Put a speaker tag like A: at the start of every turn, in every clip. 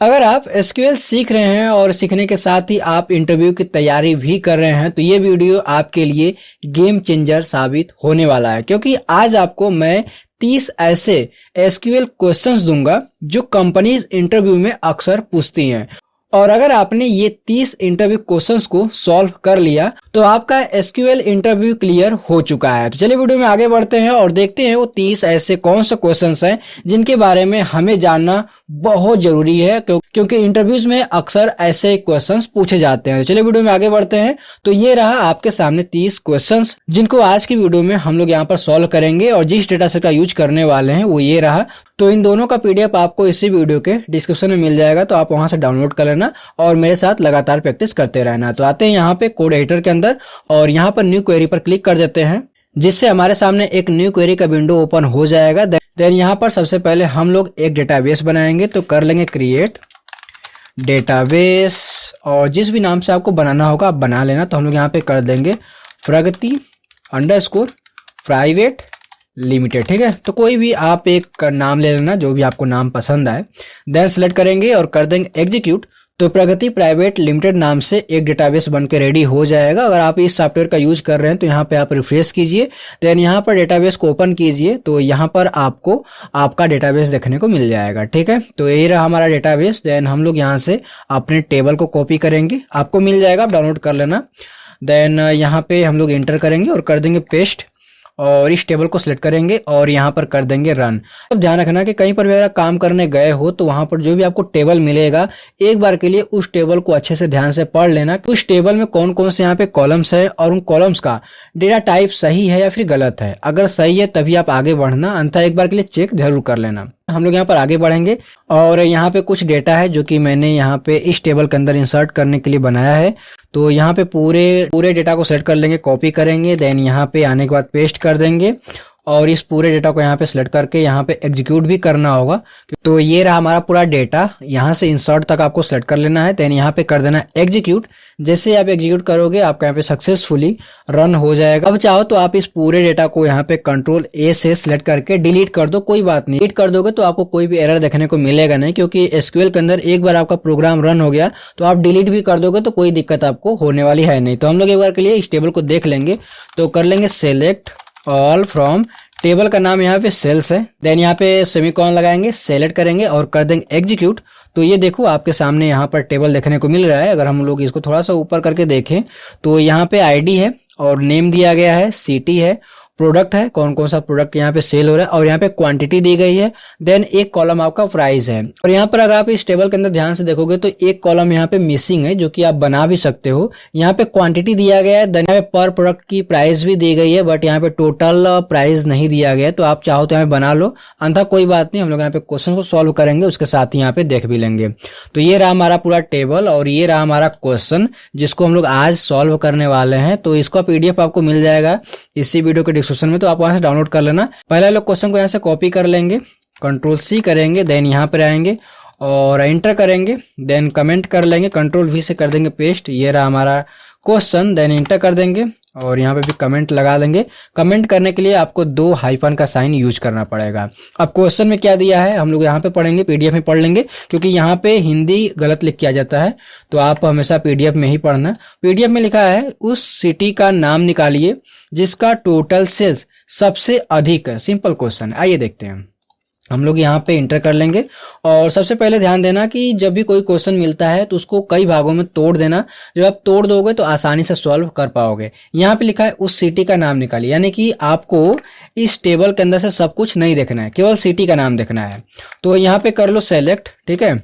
A: अगर आप एसक्यूएल सीख रहे हैं और सीखने के साथ ही आप इंटरव्यू की तैयारी भी कर रहे हैं तो ये वीडियो आपके लिए गेम चेंजर साबित होने वाला है, क्योंकि आज आपको मैं 30 ऐसे एसक्यूएल क्वेश्चंस दूंगा जो कंपनीज इंटरव्यू में अक्सर पूछती हैं। और अगर आपने ये 30 इंटरव्यू क्वेश्चंस को सॉल्व कर लिया तो आपका एसक्यूएल इंटरव्यू क्लियर हो चुका है। तो चलिए वीडियो में आगे बढ़ते हैं और देखते हैं वो 30 ऐसे कौन से क्वेश्चंस हैं जिनके बारे में हमें जानना बहुत जरूरी है, क्योंकि इंटरव्यूज में अक्सर ऐसे क्वेश्चंस पूछे जाते हैं। चलिए वीडियो में आगे बढ़ते हैं। तो ये रहा आपके सामने 30 क्वेश्चंस जिनको आज की वीडियो में हम लोग यहाँ पर सॉल्व करेंगे और जिस डेटा सेट का यूज करने वाले हैं वो ये रहा। तो इन दोनों का पीडीएफ आपको इसी वीडियो के डिस्क्रिप्शन में मिल जाएगा, तो आप वहां से डाउनलोड कर लेना और मेरे साथ लगातार प्रैक्टिस करते रहना। तो आते हैं यहाँ पे कोड एडिटर के अंदर और यहाँ पर न्यू क्वेरी पर क्लिक कर देते हैं, जिससे हमारे सामने एक न्यू क्वेरी का विंडो ओपन हो जाएगा। देन यहाँ पर सबसे पहले हम लोग एक डेटाबेस बनाएंगे, तो कर लेंगे क्रिएट डेटाबेस और जिस भी नाम से आपको बनाना होगा आप बना लेना। तो हम लोग यहाँ पे कर देंगे प्रगति अंडरस्कोर प्राइवेट लिमिटेड, ठीक है। तो कोई भी आप एक नाम ले लेना जो भी आपको नाम पसंद आए। देन सेलेक्ट करेंगे और कर देंगे एग्जीक्यूट। तो प्रगति प्राइवेट लिमिटेड नाम से एक डेटाबेस बन के रेडी हो जाएगा। अगर आप इस सॉफ्टवेयर का यूज कर रहे हैं तो यहाँ पे आप रिफ्रेश कीजिए, देन यहाँ पर डेटाबेस को ओपन कीजिए, तो यहाँ पर आपको आपका डेटाबेस देखने को मिल जाएगा, ठीक है। तो यही रहा हमारा डेटाबेस। देन हम लोग यहाँ से अपने टेबल को कॉपी करेंगे, आपको मिल जाएगा, आप डाउनलोड कर लेना। देन यहाँ पे हम लोग एंटर करेंगे और कर देंगे पेस्ट और इस टेबल को सिलेक्ट करेंगे और यहाँ पर कर देंगे रन। अब ध्यान रखना कि कहीं पर भी अगर काम करने गए हो तो वहां पर जो भी आपको टेबल मिलेगा एक बार के लिए उस टेबल को अच्छे से ध्यान से पढ़ लेना कि उस टेबल में कौन कौन से यहाँ पे कॉलम्स है और उन कॉलम्स का डेटा टाइप सही है या फिर गलत है। अगर सही है तभी आप आगे बढ़ना, अन्यथा एक बार के लिए चेक जरूर कर लेना। हम लोग यहाँ पर आगे बढ़ेंगे और यहाँ पे कुछ डेटा है जो कि मैंने यहाँ पे इस टेबल के अंदर इंसर्ट करने के लिए बनाया है। तो यहाँ पे पूरे डेटा को सेलेक्ट कर लेंगे, कॉपी करेंगे, देन यहाँ पे आने के बाद पेस्ट कर देंगे और इस पूरे डेटा को यहाँ पे सिलेक्ट करके यहाँ पे एग्जीक्यूट भी करना होगा। तो ये रहा हमारा पूरा डेटा, यहाँ से इंसर्ट तक आपको सिलेक्ट कर लेना है, देन यहाँ पे कर देना एग्जीक्यूट। जैसे आप एग्जीक्यूट करोगे आपका यहाँ पे सक्सेसफुली रन हो जाएगा। अब चाहो तो आप इस पूरे डेटा को यहाँ पे कंट्रोल ए से सिलेक्ट करके डिलीट कर दो, कोई बात नहीं। डिलीट कर दोगे तो आपको कोई भी एरर देखने को मिलेगा नहीं, क्योंकि एसक्यूएल के अंदर एक बार आपका प्रोग्राम रन हो गया तो आप डिलीट भी कर दोगे तो कोई दिक्कत आपको होने वाली है नहीं। तो हम लोग एक बार के लिए इस टेबल को देख लेंगे, तो कर लेंगे सेलेक्ट ऑल फ्रॉम, टेबल का नाम यहाँ पे सेल्स है, देन यहाँ पे सेमीकोलन लगाएंगे, सेलेक्ट करेंगे और कर देंगे एग्जीक्यूट। तो ये देखो आपके सामने यहाँ पर टेबल देखने को मिल रहा है। अगर हम लोग इसको थोड़ा सा ऊपर करके देखें तो यहाँ पे आईडी है और नेम दिया गया है, सिटी है, प्रोडक्ट है, कौन कौन सा प्रोडक्ट यहाँ पे सेल हो रहा है और यहाँ पे क्वांटिटी दी गई है, देन एक कॉलम आपका प्राइस है। और यहाँ पर अगर आप इस टेबल के अंदर ध्यान से देखोगे तो एक कॉलम यहाँ पे मिसिंग है जो कि आप बना भी सकते हो। यहाँ पे क्वांटिटी दिया गया है, देन यहाँ पे पर प्रोडक्ट की प्राइस भी दी गई है, बट यहाँ पे टोटल प्राइस नहीं दिया गया है। तो आप चाहो तो यहाँ पे बना लो, अन्यथा कोई बात नहीं, हम लोग यहाँ पे क्वेश्चन को सॉल्व करेंगे, उसके साथ ही यहाँ पे देख भी लेंगे। तो ये रहा हमारा पूरा टेबल और ये रहा हमारा क्वेश्चन जिसको हम लोग आज सॉल्व करने वाले हैं। तो इसका पीडीएफ आपको मिल जाएगा इसी वीडियो के डिस्क्रिप्शन में, तो आप वहां से डाउनलोड कर लेना। पहले लोग क्वेश्चन को यहाँ से कॉपी कर लेंगे, कंट्रोल सी करेंगे, देन यहाँ पर आएंगे और एंटर करेंगे, देन कमेंट कर लेंगे, कंट्रोल वी से कर देंगे पेस्ट। ये रहा हमारा क्वेश्चन, देन एंटर कर देंगे और यहाँ पे भी कमेंट लगा देंगे। कमेंट करने के लिए आपको 2 हाइफन का साइन यूज करना पड़ेगा। अब क्वेश्चन में क्या दिया है हम लोग यहाँ पे पढ़ेंगे, पीडीएफ में पढ़ लेंगे, क्योंकि यहाँ पे हिंदी गलत लिख किया जाता है, तो आप हमेशा पीडीएफ में ही पढ़ना। पीडीएफ में लिखा है उस सिटी का नाम निकालिए जिसका टोटल सेल्स सबसे अधिक है। सिंपल क्वेश्चन, आइए देखते हैं। हम लोग यहाँ पे इंटर कर लेंगे और सबसे पहले ध्यान देना कि जब भी कोई क्वेश्चन मिलता है तो उसको कई भागों में तोड़ देना। जब आप तोड़ दोगे तो आसानी से सॉल्व कर पाओगे। यहाँ पे लिखा है उस सिटी का नाम निकालिए, यानी कि आपको इस टेबल के अंदर से सब कुछ नहीं देखना है, केवल सिटी का नाम देखना है। तो यहाँ पे कर लो सेलेक्ट, ठीक है,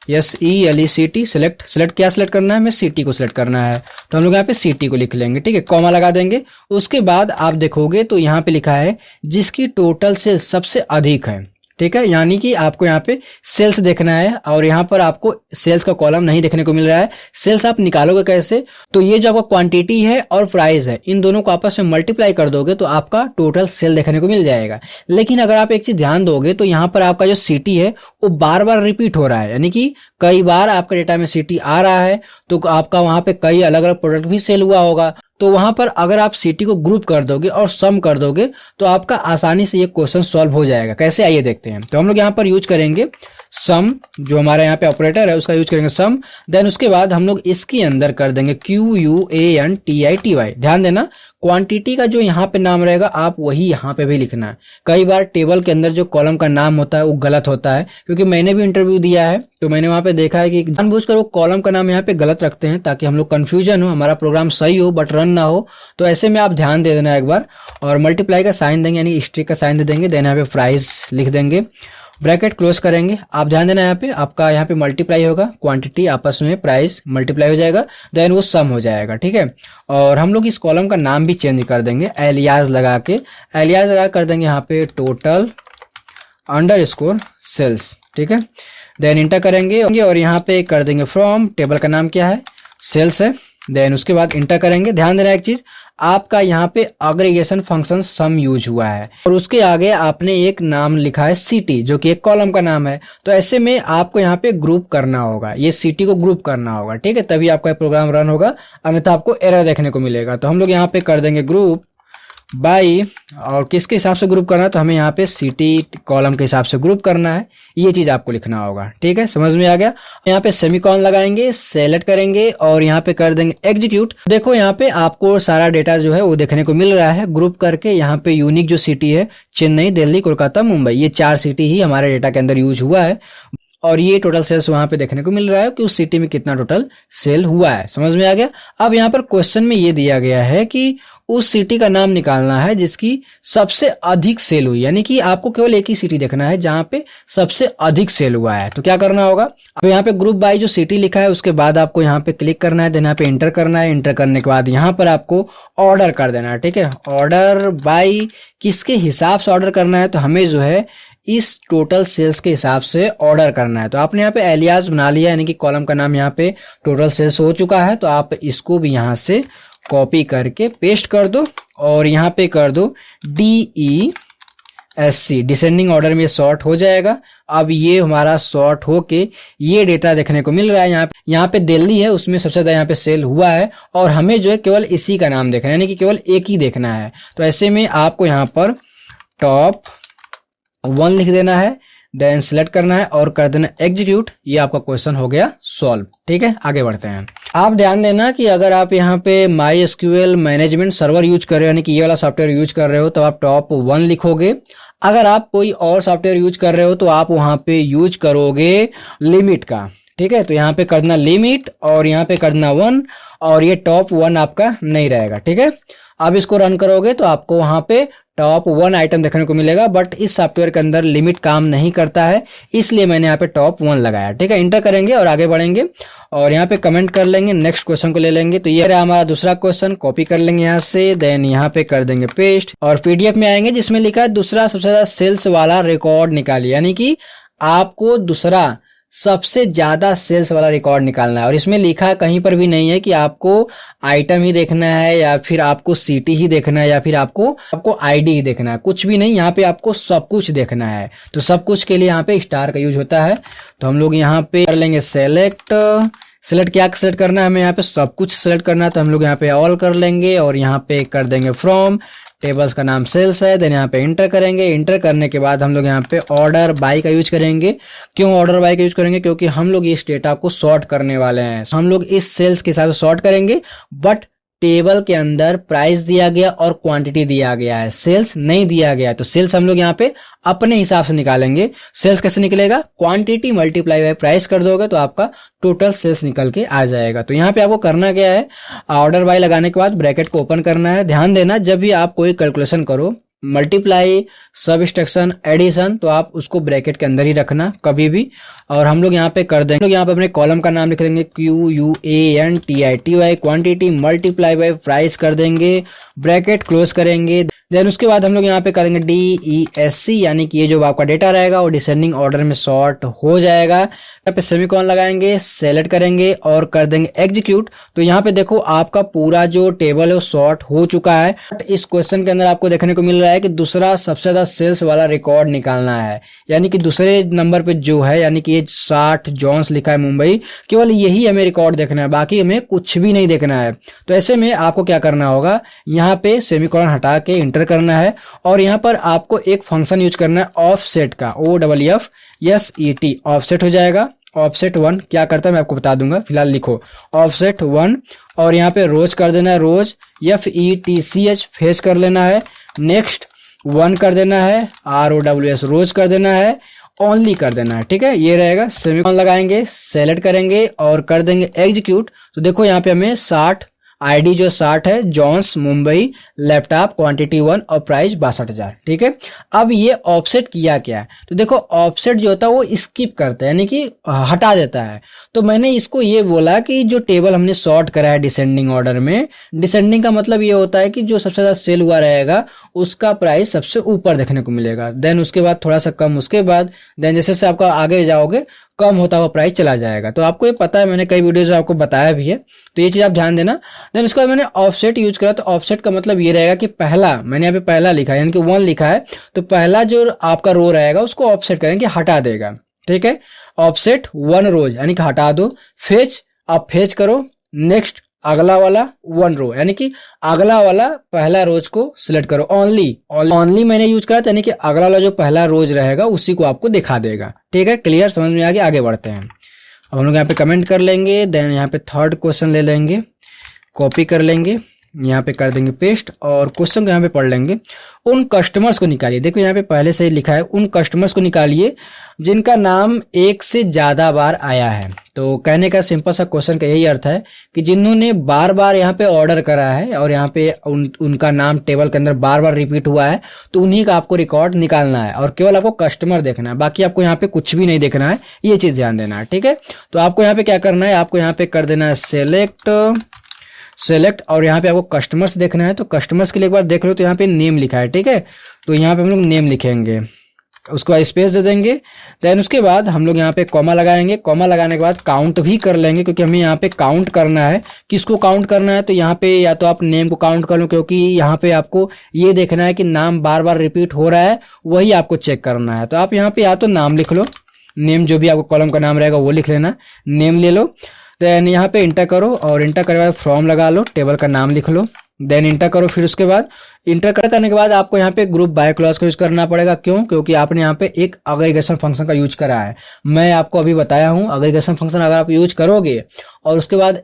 A: SELECT सेलेक्ट क्या सेलेक्ट करना है, हमें सिटी को सिलेक्ट करना है। तो हम लोग यहाँ पे सिटी को लिख लेंगे, ठीक है, कॉमा लगा देंगे। उसके बाद आप देखोगे तो यहाँ पे लिखा है जिसकी टोटल सेल्स सबसे अधिक है, ठीक है, यानी कि आपको यहाँ पे सेल्स देखना है और यहाँ पर आपको सेल्स का कॉलम नहीं देखने को मिल रहा है। सेल्स आप निकालोगे कैसे, तो ये जो आपका क्वांटिटी है और प्राइस है इन दोनों को आपस में मल्टीप्लाई कर दोगे तो आपका टोटल सेल देखने को मिल जाएगा। लेकिन अगर आप एक चीज ध्यान दोगे तो यहाँ पर आपका जो सिटी है वो बार बार रिपीट हो रहा है, यानी कि कई बार आपका डेटा में सिटी आ रहा है, तो आपका वहां पे कई अलग अलग प्रोडक्ट भी सेल हुआ होगा। तो वहां पर अगर आप सिटी को ग्रुप कर दोगे और सम कर दोगे तो आपका आसानी से ये क्वेश्चन सॉल्व हो जाएगा। कैसे, आइए देखते हैं। तो हम लोग यहाँ पर यूज करेंगे सम, जो हमारे यहाँ पे ऑपरेटर है उसका यूज करेंगे सम। देन उसके बाद हम लोग इसके अंदर कर देंगे QUANTITY। ध्यान देना, क्वांटिटी का जो यहाँ पे नाम रहेगा आप वही यहाँ पे भी लिखना है। कई बार टेबल के अंदर जो कॉलम का नाम होता है वो गलत होता है, क्योंकि मैंने भी इंटरव्यू दिया है तो मैंने वहाँ पे देखा है कि जानबूझकर वो कॉलम का नाम यहाँ पे गलत रखते हैं ताकि हम लोग कंफ्यूजन हो, हमारा प्रोग्राम सही हो बट रन ना हो। तो ऐसे में आप ध्यान दे देना एक बार। और मल्टीप्लाई का साइन देंगे, यानी स्ट्रिक का साइन दे देंगे। देन यहाँ पे प्राइस लिख देंगे, ब्रैकेट क्लोज करेंगे। आप ध्यान देना यहाँ पे आपका यहाँ पे मल्टीप्लाई होगा, क्वांटिटी आपस में प्राइस मल्टीप्लाई हो जाएगा, देन वो सम हो जाएगा, ठीक है। और हम लोग इस कॉलम का नाम भी चेंज कर देंगे, एलियास लगा के, एलियास लगा कर देंगे यहाँ पे टोटल अंडरस्कोर सेल्स, ठीक है। देन इंटर करेंगे और यहाँ पे कर देंगे फ्रॉम, टेबल का नाम क्या है, सेल्स है। देन उसके बाद इंटर करेंगे। ध्यान देना एक चीज, आपका यहाँ पे अग्रीगेशन फंक्शन सम यूज हुआ है और उसके आगे आपने एक नाम लिखा है सिटी, जो कि एक कॉलम का नाम है। तो ऐसे में आपको यहाँ पे ग्रुप करना होगा, ये सिटी को ग्रुप करना होगा, ठीक है, तभी आपका प्रोग्राम रन होगा, अन्यथा आपको एरर देखने को मिलेगा। तो हम लोग यहाँ पे कर देंगे ग्रुप बाई, और किसके हिसाब से ग्रुप करना है, तो हमें यहाँ पे सिटी कॉलम के हिसाब से ग्रुप करना है, ये चीज आपको लिखना होगा, ठीक है, समझ में आ गया। यहाँ पे सेमीकॉलन लगाएंगे, सेलेक्ट करेंगे और यहाँ पे कर देंगे एग्जीक्यूट। देखो यहाँ पे आपको सारा डेटा जो है वो देखने को मिल रहा है ग्रुप करके। यहाँ पे यूनिक जो सिटी है चेन्नई, दिल्ली, कोलकाता, मुंबई, ये 4 सिटी ही हमारे डेटा के अंदर यूज हुआ है। और ये टोटल सेल्स वहां पे देखने को मिल रहा है कि उस सिटी में कितना टोटल सेल हुआ है, समझ में आ गया। अब यहाँ पर क्वेश्चन में ये दिया गया है कि उस सिटी का नाम निकालना है जिसकी सबसे अधिक सेल हुई, यानी कि आपको केवल एक ही सिटी देखना है जहां पे सबसे अधिक सेल हुआ है। तो क्या करना होगा, अब यहाँ पे ग्रुप बाय जो सिटी लिखा है उसके बाद आपको यहाँ पे क्लिक करना है, देन यहाँ पे इंटर करना है। इंटर करने के बाद यहाँ पर आपको ऑर्डर कर देना है, ठीक है। ऑर्डर बाय किसके हिसाब से ऑर्डर करना है, तो हमें जो है इस टोटल सेल्स के हिसाब से ऑर्डर करना है। तो आपने यहाँ पे एलियास बना लिया, यानी कि कॉलम का नाम यहाँ पे टोटल सेल्स हो चुका है। तो आप इसको भी यहाँ से कॉपी करके पेस्ट कर दो और यहाँ पे कर दो DESC, डिसेंडिंग ऑर्डर में सॉर्ट हो जाएगा। अब ये हमारा सॉर्ट होके ये डेटा देखने को मिल रहा है। यहाँ पे दिल्ली है, उसमें सबसे ज्यादा यहाँ पे सेल हुआ है और हमें जो है केवल इसी का नाम देखना है, यानी कि केवल एक ही देखना है। तो ऐसे में आपको यहाँ पर टॉप 1 लिख देना है, देन सिलेक्ट करना है और कर देना एग्जीक्यूट। ये आपका क्वेश्चन हो गया सॉल्व, ठीक है। आगे बढ़ते हैं। आप ध्यान देना कि अगर आप यहाँ पे MySQL मैनेजमेंट सर्वर यूज कर रहे हो, यानी कि ये वाला सॉफ्टवेयर यूज कर रहे हो, तो आप टॉप 1 लिखोगे। अगर आप कोई और सॉफ्टवेयर यूज कर रहे हो तो आप वहां पे यूज करोगे लिमिट का, ठीक है। तो यहाँ पे करना लिमिट और यहाँ पे करना 1 और ये टॉप 1 आपका नहीं रहेगा, ठीक है। अब इसको रन करोगे तो आपको वहां पे टॉप 1 आइटम देखने को मिलेगा, बट इस सॉफ्टवेयर के अंदर लिमिट काम नहीं करता है, इसलिए मैंने यहाँ पे टॉप 1 लगाया, ठीक है। इंटर करेंगे और आगे बढ़ेंगे और यहाँ पे कमेंट कर लेंगे, नेक्स्ट क्वेश्चन को ले लेंगे। तो ये रहा हमारा दूसरा क्वेश्चन, कॉपी कर लेंगे यहाँ से, देन यहाँ पे कर देंगे पेस्ट और PDF में आएंगे जिसमें लिखा है दूसरा सबसे ज्यादा सेल्स वाला रिकॉर्ड निकालिए, यानी कि आपको दूसरा सबसे ज्यादा सेल्स वाला रिकॉर्ड निकालना है। और इसमें लिखा कहीं पर भी नहीं है कि आपको आइटम ही देखना है या फिर आपको सिटी ही देखना है या फिर आपको आईडी ही देखना है, कुछ भी नहीं। यहाँ पे आपको सब कुछ देखना है। तो सब कुछ के लिए यहाँ पे स्टार का यूज होता है। तो हम लोग यहाँ पे कर लेंगे सेलेक्ट क्या सेलेक्ट करना है, हमें यहाँ पे सब कुछ सेलेक्ट करना है। तो हम लोग यहाँ पे ऑल कर लेंगे और यहाँ पे कर देंगे फ्रॉम, टेबल्स का नाम सेल्स है, देन यहाँ पे इंटर करेंगे। इंटर करने के बाद हम लोग यहाँ पे ऑर्डर बाय का यूज करेंगे। क्यों ऑर्डर बाय का यूज करेंगे, क्योंकि हम लोग इस डेटा को सॉर्ट करने वाले हैं। हम लोग इस सेल्स के हिसाब से सॉर्ट करेंगे, बट टेबल के अंदर प्राइस दिया गया और क्वांटिटी दिया गया है, सेल्स नहीं दिया गया है। तो सेल्स हम लोग यहाँ पे अपने हिसाब से निकालेंगे। सेल्स कैसे निकलेगा, क्वांटिटी मल्टीप्लाई बाय प्राइस कर दोगे तो आपका टोटल सेल्स निकल के आ जाएगा। तो यहाँ पे आपको करना क्या है, ऑर्डर बाय लगाने के बाद ब्रैकेट को ओपन करना है। ध्यान देना जब भी आप कोई कैलकुलेशन करो, मल्टीप्लाई, सब्सट्रैक्शन, एडिशन, तो आप उसको ब्रैकेट के अंदर ही रखना कभी भी। और हम लोग यहाँ पे कर देंगे, यहाँ पे अपने कॉलम का नाम लिख लेंगे QUANTITY, quantity multiply by price कर देंगे, ब्रैकेट क्लोज करेंगे। देन उसके बाद हम लोग यहाँ पे करेंगे DESC, यानी कि ये जो आपका डेटा रहेगा वो डिसेंडिंग ऑर्डर में सॉर्ट हो जाएगा। यहाँ पे सेमीकोलन लगाएंगे, सेलेक्ट करेंगे और कर देंगे एग्जीक्यूट। तो यहाँ पे देखो आपका पूरा जो टेबल है वो सॉर्ट हो चुका है। इस क्वेश्चन के अंदर आपको देखने को मिल रहा है कि दूसरा सबसे ज्यादा सेल्स वाला रिकॉर्ड निकालना है, यानी कि दूसरे नंबर पे जो है, यानी कि ये 60 जॉन्स लिखा है मुंबई, केवल यही हमें रिकॉर्ड देखना है, बाकी हमें कुछ भी नहीं देखना है। तो ऐसे में आपको क्या करना होगा, यहाँ पे सेमीकोलन हटा के इंटर करना है और यहाँ पर आपको एक फंक्शन यूज करना है ऑफसेट का, OFF, SET ऑफसेट हो जाएगा। ऑफसेट 1 क्या करता है मैं आपको बता दूंगा, फिलहाल लिखो ऑफसेट 1 और यहाँ पे रोज कर देना है, रोज FETCH फेज कर लेना है। नेक्स्ट 1 कर देना है, ROWS रोज कर देना है, ओनली कर देना है, ठीक है। ये रहेगा, सेमीकोलन लगाएंगे, सेलेक्ट करेंगे और कर देंगे एग्जीक्यूट। तो देखो यहाँ पे हमें 60 आईडी जो 60 है, जॉन्स मुंबई, लैपटॉप क्वांटिटी 1 और प्राइस 62,000, ठीक है। अब ये ऑफसेट किया क्या है, तो देखो ऑफसेट जो होता है वो स्किप करता है, यानी कि हटा देता है। तो मैंने इसको ये बोला कि जो टेबल हमने सॉर्ट करा है डिसेंडिंग ऑर्डर में, डिसेंडिंग का मतलब ये होता है कि जो सबसे ज्यादा सेल हुआ रहेगा उसका प्राइस सबसे ऊपर देखने को मिलेगा, देन उसके बाद थोड़ा सा कम, उसके बाद देन जैसे जैसे आपका आगे जाओगे कम होता हुआ प्राइस चला जाएगा। तो आपको ये पता है, मैंने कई वीडियोज में आपको बताया भी है, तो ये चीज आप ध्यान देना। देन उसके बाद मैंने ऑफसेट यूज करा, तो ऑफसेट का मतलब ये रहेगा कि पहला, मैंने यहाँ पे पहला लिखा है यानी कि 1 लिखा है, तो पहला जो आपका रो रहेगा उसको ऑफसेट करेंगे, हटा देगा, ठीक है। ऑफसेट 1 रोज यानी कि हटा दो, फेच आप फेच करो, नेक्स्ट अगला वाला 1 रो यानी कि अगला वाला पहला रोज को सिलेक्ट करो, ओनली मैंने यूज करा यानी कि अगला वाला जो पहला रोज रहेगा उसी को आपको दिखा देगा, ठीक है। क्लियर, समझ में आ गया, आगे बढ़ते हैं। अब हम लोग यहाँ पे कमेंट कर लेंगे, देन यहाँ पे थर्ड क्वेश्चन ले लेंगे, कॉपी कर लेंगे, यहाँ पे कर देंगे पेस्ट और क्वेश्चन को यहाँ पे पढ़ लेंगे। उन कस्टमर्स को निकालिए, देखो यहाँ पे पहले से ही लिखा है, उन कस्टमर्स को निकालिए जिनका नाम 1 से ज्यादा बार आया है। तो कहने का सिंपल सा क्वेश्चन का यही अर्थ है कि जिन्होंने बार बार यहाँ पे ऑर्डर करा है और यहाँ पे उनका नाम टेबल के अंदर बार बार रिपीट हुआ है, तो उन्हीं का आपको रिकॉर्ड निकालना है और केवल आपको कस्टमर देखना है, बाकी आपको यहाँ पे कुछ भी नहीं देखना है, ये चीज ध्यान देना है, ठीक है। तो आपको यहाँ पे क्या करना है, आपको यहाँ पे कर देना है सेलेक्ट और यहाँ पे आपको कस्टमर्स देखना है। तो कस्टमर्स के लिए एक बार देख लो, तो यहाँ पे नेम लिखा है, ठीक है। तो यहाँ पे हम लोग नेम लिखेंगे, उसको स्पेस दे देंगे, देन उसके बाद हम लोग यहाँ पे कॉमा लगाएंगे, कॉमा लगाने के बाद काउंट भी कर लेंगे, क्योंकि हमें यहाँ पे काउंट करना है। किसको काउंट करना है, तो यहाँ पे या तो आप नेम को काउंट कर लो, क्योंकि यहाँ पे आपको ये देखना है कि नाम बार बार रिपीट हो रहा है, वही आपको चेक करना है। तो आप यहाँ पे या तो नाम लिख लो, नेम जो भी आपको कॉलम का नाम रहेगा वो लिख लेना, नेम ले लो, देन यहाँ पे इंटर करो और इंटर करने के बाद फ्रॉम लगा लो, टेबल का नाम लिख लो, देन इंटर करो। फिर उसके बाद इंटर करने के बाद आपको यहाँ पे ग्रुप बाय क्लॉज का यूज करना पड़ेगा। क्यों, क्योंकि आपने यहाँ पे एक अग्रीगेशन फंक्शन का यूज करा है। मैं आपको अभी बताया हूँ, अग्रीगेशन फंक्शन अगर आप यूज करोगे और उसके बाद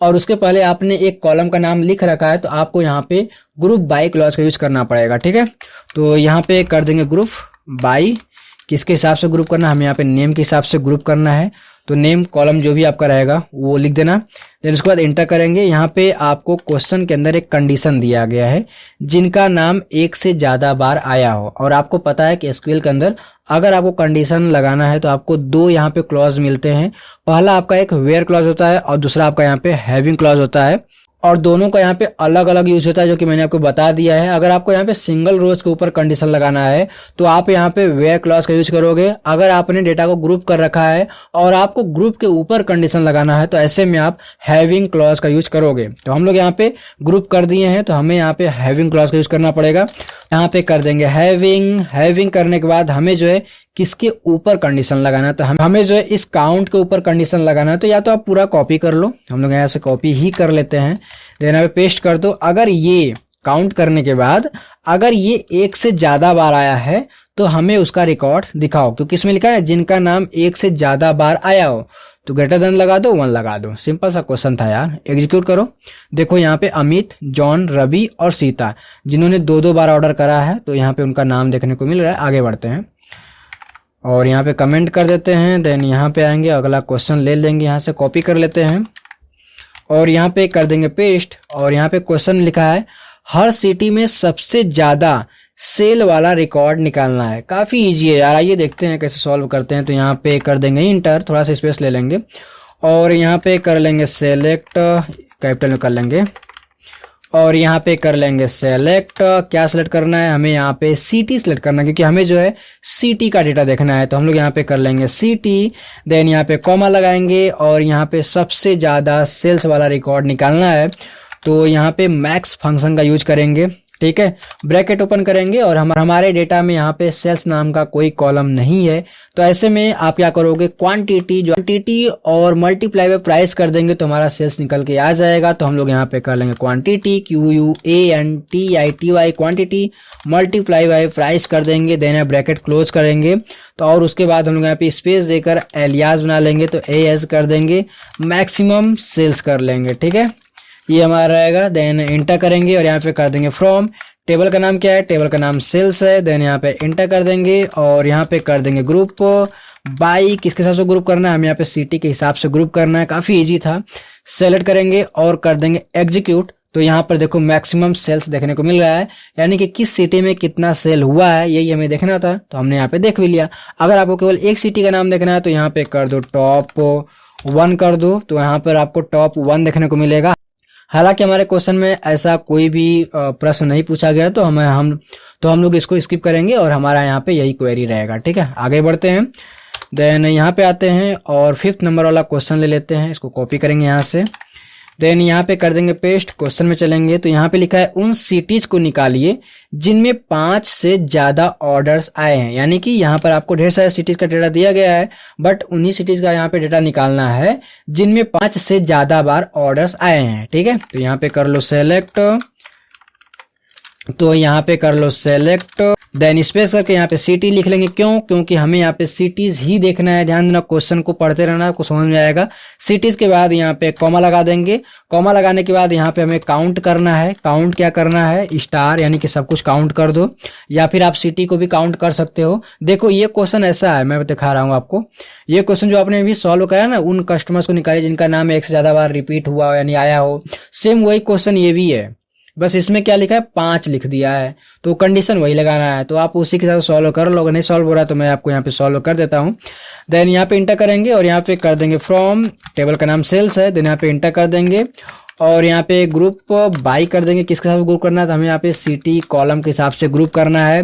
A: और उसके पहले आपने एक कॉलम का नाम लिख रखा है, तो आपको यहाँ पे ग्रुप बाय क्लॉज का यूज करना पड़ेगा, ठीक है। तो यहाँ पे कर देंगे ग्रुप बाय, किसके हिसाब से ग्रुप करना है, हमें यहाँ पे नेम के हिसाब से ग्रुप करना है। तो नेम कॉलम जो भी आपका रहेगा वो लिख देना, देन उसके बाद इंटर करेंगे। यहाँ पे आपको क्वेश्चन के अंदर एक कंडीशन दिया गया है, जिनका नाम 1 से ज्यादा बार आया हो, और आपको पता है कि एसक्यूएल के अंदर अगर आपको कंडीशन लगाना है तो आपको 2 यहाँ पे क्लॉज मिलते हैं। पहला आपका एक वेयर क्लॉज होता है और दूसरा आपका यहाँ पे हैविंग क्लॉज होता है, और दोनों का यहाँ पे अलग अलग यूज होता है, जो कि मैंने आपको बता दिया है। अगर आपको यहाँ पे सिंगल रोज के ऊपर कंडीशन लगाना है तो आप यहाँ पे वेयर क्लॉज का यूज करोगे। अगर आपने डेटा को ग्रुप कर रखा है और आपको ग्रुप के ऊपर कंडीशन लगाना है तो ऐसे में आप हैविंग क्लॉज का यूज करोगे। तो हम लोग यहाँ पे ग्रुप कर दिए हैं, तो हमें यहाँ पे हैविंग क्लॉज का यूज करना पड़ेगा। यहाँ पे कर देंगे हैविंग करने के बाद हमें जो है किसके ऊपर कंडीशन लगाना है, तो हमें जो है इस काउंट के ऊपर कंडीशन लगाना है। तो या तो आप पूरा कॉपी कर लो, हम लोग यहाँ से कॉपी ही कर लेते हैं, देन यहाँ पे पेस्ट कर दो। अगर ये काउंट करने के बाद अगर ये 1 से ज्यादा बार आया है तो हमें उसका रिकॉर्ड दिखाओ, क्योंकि इसमें लिखा है जिनका नाम 1 से ज्यादा बार आया हो, तो ग्रेटर देन लगा दो, 1 लगा दो। सिंपल सा क्वेश्चन था यार, एग्जीक्यूट करो। देखो यहाँ पे अमित, जॉन, रवि और सीता जिन्होंने 2-2 बार ऑर्डर करा है, तो यहाँ पे उनका नाम देखने को मिल रहा है। आगे बढ़ते हैं और यहाँ पे कमेंट कर देते हैं, देन यहाँ पे आएंगे, अगला क्वेश्चन ले लेंगे, यहाँ से कॉपी कर लेते हैं और यहाँ पे कर देंगे पेस्ट। और यहाँ पे क्वेश्चन लिखा है हर सिटी में सबसे ज्यादा सेल वाला रिकॉर्ड निकालना है। काफी इजी है यार, आइए देखते हैं कैसे सॉल्व करते हैं। तो यहाँ पे कर देंगे इंटर, थोड़ा सा स्पेस ले लेंगे और यहाँ पे कर लेंगे सेलेक्ट, कैपिटल में कर लेंगे और यहाँ पे कर लेंगे सेलेक्ट। क्या सेलेक्ट करना है, हमें यहाँ पे सिटी सेलेक्ट करना है, क्योंकि हमें जो है सिटी का डेटा देखना है। तो हम लोग यहाँ पे कर लेंगे सिटी, देन यहाँ पे कॉमा लगाएंगे और यहाँ पे सबसे ज्यादा सेल्स वाला रिकॉर्ड निकालना है। तो यहाँ पे मैक्स फंक्शन का यूज करेंगे, ठीक है। ब्रैकेट ओपन करेंगे और हमारे डेटा में यहाँ पे सेल्स नाम का कोई कॉलम नहीं है, तो ऐसे में आप क्या करोगे, क्वांटिटी और मल्टीप्लाई बाय प्राइस कर देंगे तो हमारा सेल्स निकल के आ जाएगा। तो हम लोग यहाँ पे कर लेंगे quantity, QUANTITY quantity, multiply by price कर देंगे, देन ब्रैकेट क्लोज करेंगे। तो और उसके बाद हम लोग यहाँ पे स्पेस देकर एलियास बना लेंगे, तो AS कर देंगे, मैक्सिमम सेल्स कर लेंगे। ठीक है, ये हमारा रहेगा। देन इंटर करेंगे और यहाँ पे कर देंगे फ्रॉम, टेबल का नाम क्या है, टेबल का नाम सेल्स है। देन यहाँ पे इंटर कर देंगे और यहाँ पे कर देंगे ग्रुप बाई, किसके हिसाब से ग्रुप करना है, हमें यहाँ पे सिटी के हिसाब से ग्रुप करना है, काफी इजी था। सेलेक्ट करेंगे और कर देंगे एग्जीक्यूट। तो यहाँ पर देखो मैक्सिमम सेल्स देखने को मिल रहा है, यानी कि किस सिटी में कितना सेल हुआ है यही हमें देखना था, तो हमने यहाँ पे देख भी लिया। अगर आपको केवल एक सिटी का नाम देखना है तो यहाँ पे कर दो टॉप 1 कर दो, तो यहाँ पर आपको टॉप 1 देखने को मिलेगा। हालांकि हमारे क्वेश्चन में ऐसा कोई भी प्रश्न नहीं पूछा गया, तो हम लोग इसको स्किप करेंगे और हमारा यहाँ पे यही क्वेरी रहेगा। ठीक है, आगे बढ़ते हैं। देन यहाँ पे आते हैं और 5th नंबर वाला क्वेश्चन ले लेते हैं, इसको कॉपी करेंगे यहाँ से। देन यहाँ पे कर देंगे पेस्ट, क्वेश्चन में चलेंगे तो यहाँ पे लिखा है उन सिटीज को निकालिए जिनमें 5 से ज्यादा ऑर्डर्स आए हैं। यानी कि यहाँ पर आपको ढेर सारे सिटीज का डेटा दिया गया है, बट उन्हीं सिटीज का यहाँ पे डेटा निकालना है जिनमें 5 से ज्यादा बार ऑर्डर्स आए हैं। ठीक है, तो यहाँ पे कर लो सेलेक्ट, तो यहाँ पे कर लो सेलेक्ट, देन स्पेस करके यहाँ पे सिटी लिख लेंगे। क्यों? क्योंकि हमें यहाँ पे सिटीज ही देखना है। ध्यान देना, क्वेश्चन को पढ़ते रहना, आपको समझ में आएगा। सिटीज के बाद यहाँ पे कॉमा लगा देंगे, कॉमा लगाने के बाद यहाँ पे हमें काउंट करना है। काउंट क्या करना है, स्टार, यानी कि सब कुछ काउंट कर दो, या फिर आप सिटी को भी काउंट कर सकते हो। देखो ये क्वेश्चन ऐसा है, मैं दिखा रहा हूँ आपको। ये क्वेश्चन जो आपने अभी सॉल्व करा ना, उन कस्टमर्स को निकालिए जिनका नाम 1 से ज्यादा बार रिपीट हुआ हो यानी आया हो, सेम वही क्वेश्चन ये भी है, बस इसमें क्या लिखा है 5 लिख दिया है, तो कंडीशन वही लगाना है। तो आप उसी के साथ सॉल्व कर लो, अगर नहीं सॉल्व हो रहा तो मैं आपको यहाँ पे सॉल्व कर देता हूँ। देन यहाँ पे इंटर करेंगे और यहाँ पे कर देंगे फ्रॉम, टेबल का नाम सेल्स है, देन यहाँ पे इंटर कर देंगे और यहाँ पे ग्रुप बाई कर देंगे। किसके हिसाब से ग्रुप करना है, तो हमें यहाँ पे सिटी कॉलम के हिसाब से ग्रुप करना है।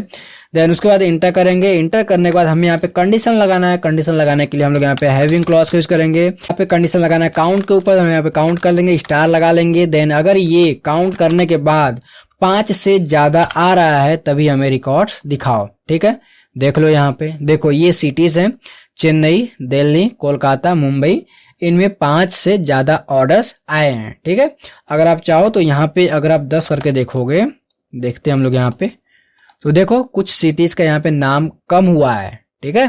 A: देन उसके बाद इंटर करेंगे, इंटर करने के बाद हमें यहाँ पे कंडीशन लगाना है। कंडीशन लगाने के लिए हम लोग यहाँ पे हैविंग क्लॉज का यूज करेंगे। यहाँ पे कंडीशन लगाना है काउंट के ऊपर, हम यहाँ पे काउंट कर लेंगे, स्टार लगा लेंगे। देन अगर ये काउंट करने के बाद 5 से ज्यादा आ रहा है तभी हमें रिकॉर्ड्स दिखाओ। ठीक है, देख लो यहाँ पे, देखो ये सिटीज हैं, चेन्नई, दिल्ली, कोलकाता, मुंबई, इनमें 5 से ज्यादा ऑर्डर्स आए हैं। ठीक है, अगर आप चाहो तो यहाँ पे अगर आप 10 करके देखोगे, देखते हैं हम लोग यहाँ पे, तो देखो कुछ सिटीज का यहाँ पे नाम कम हुआ है। ठीक है,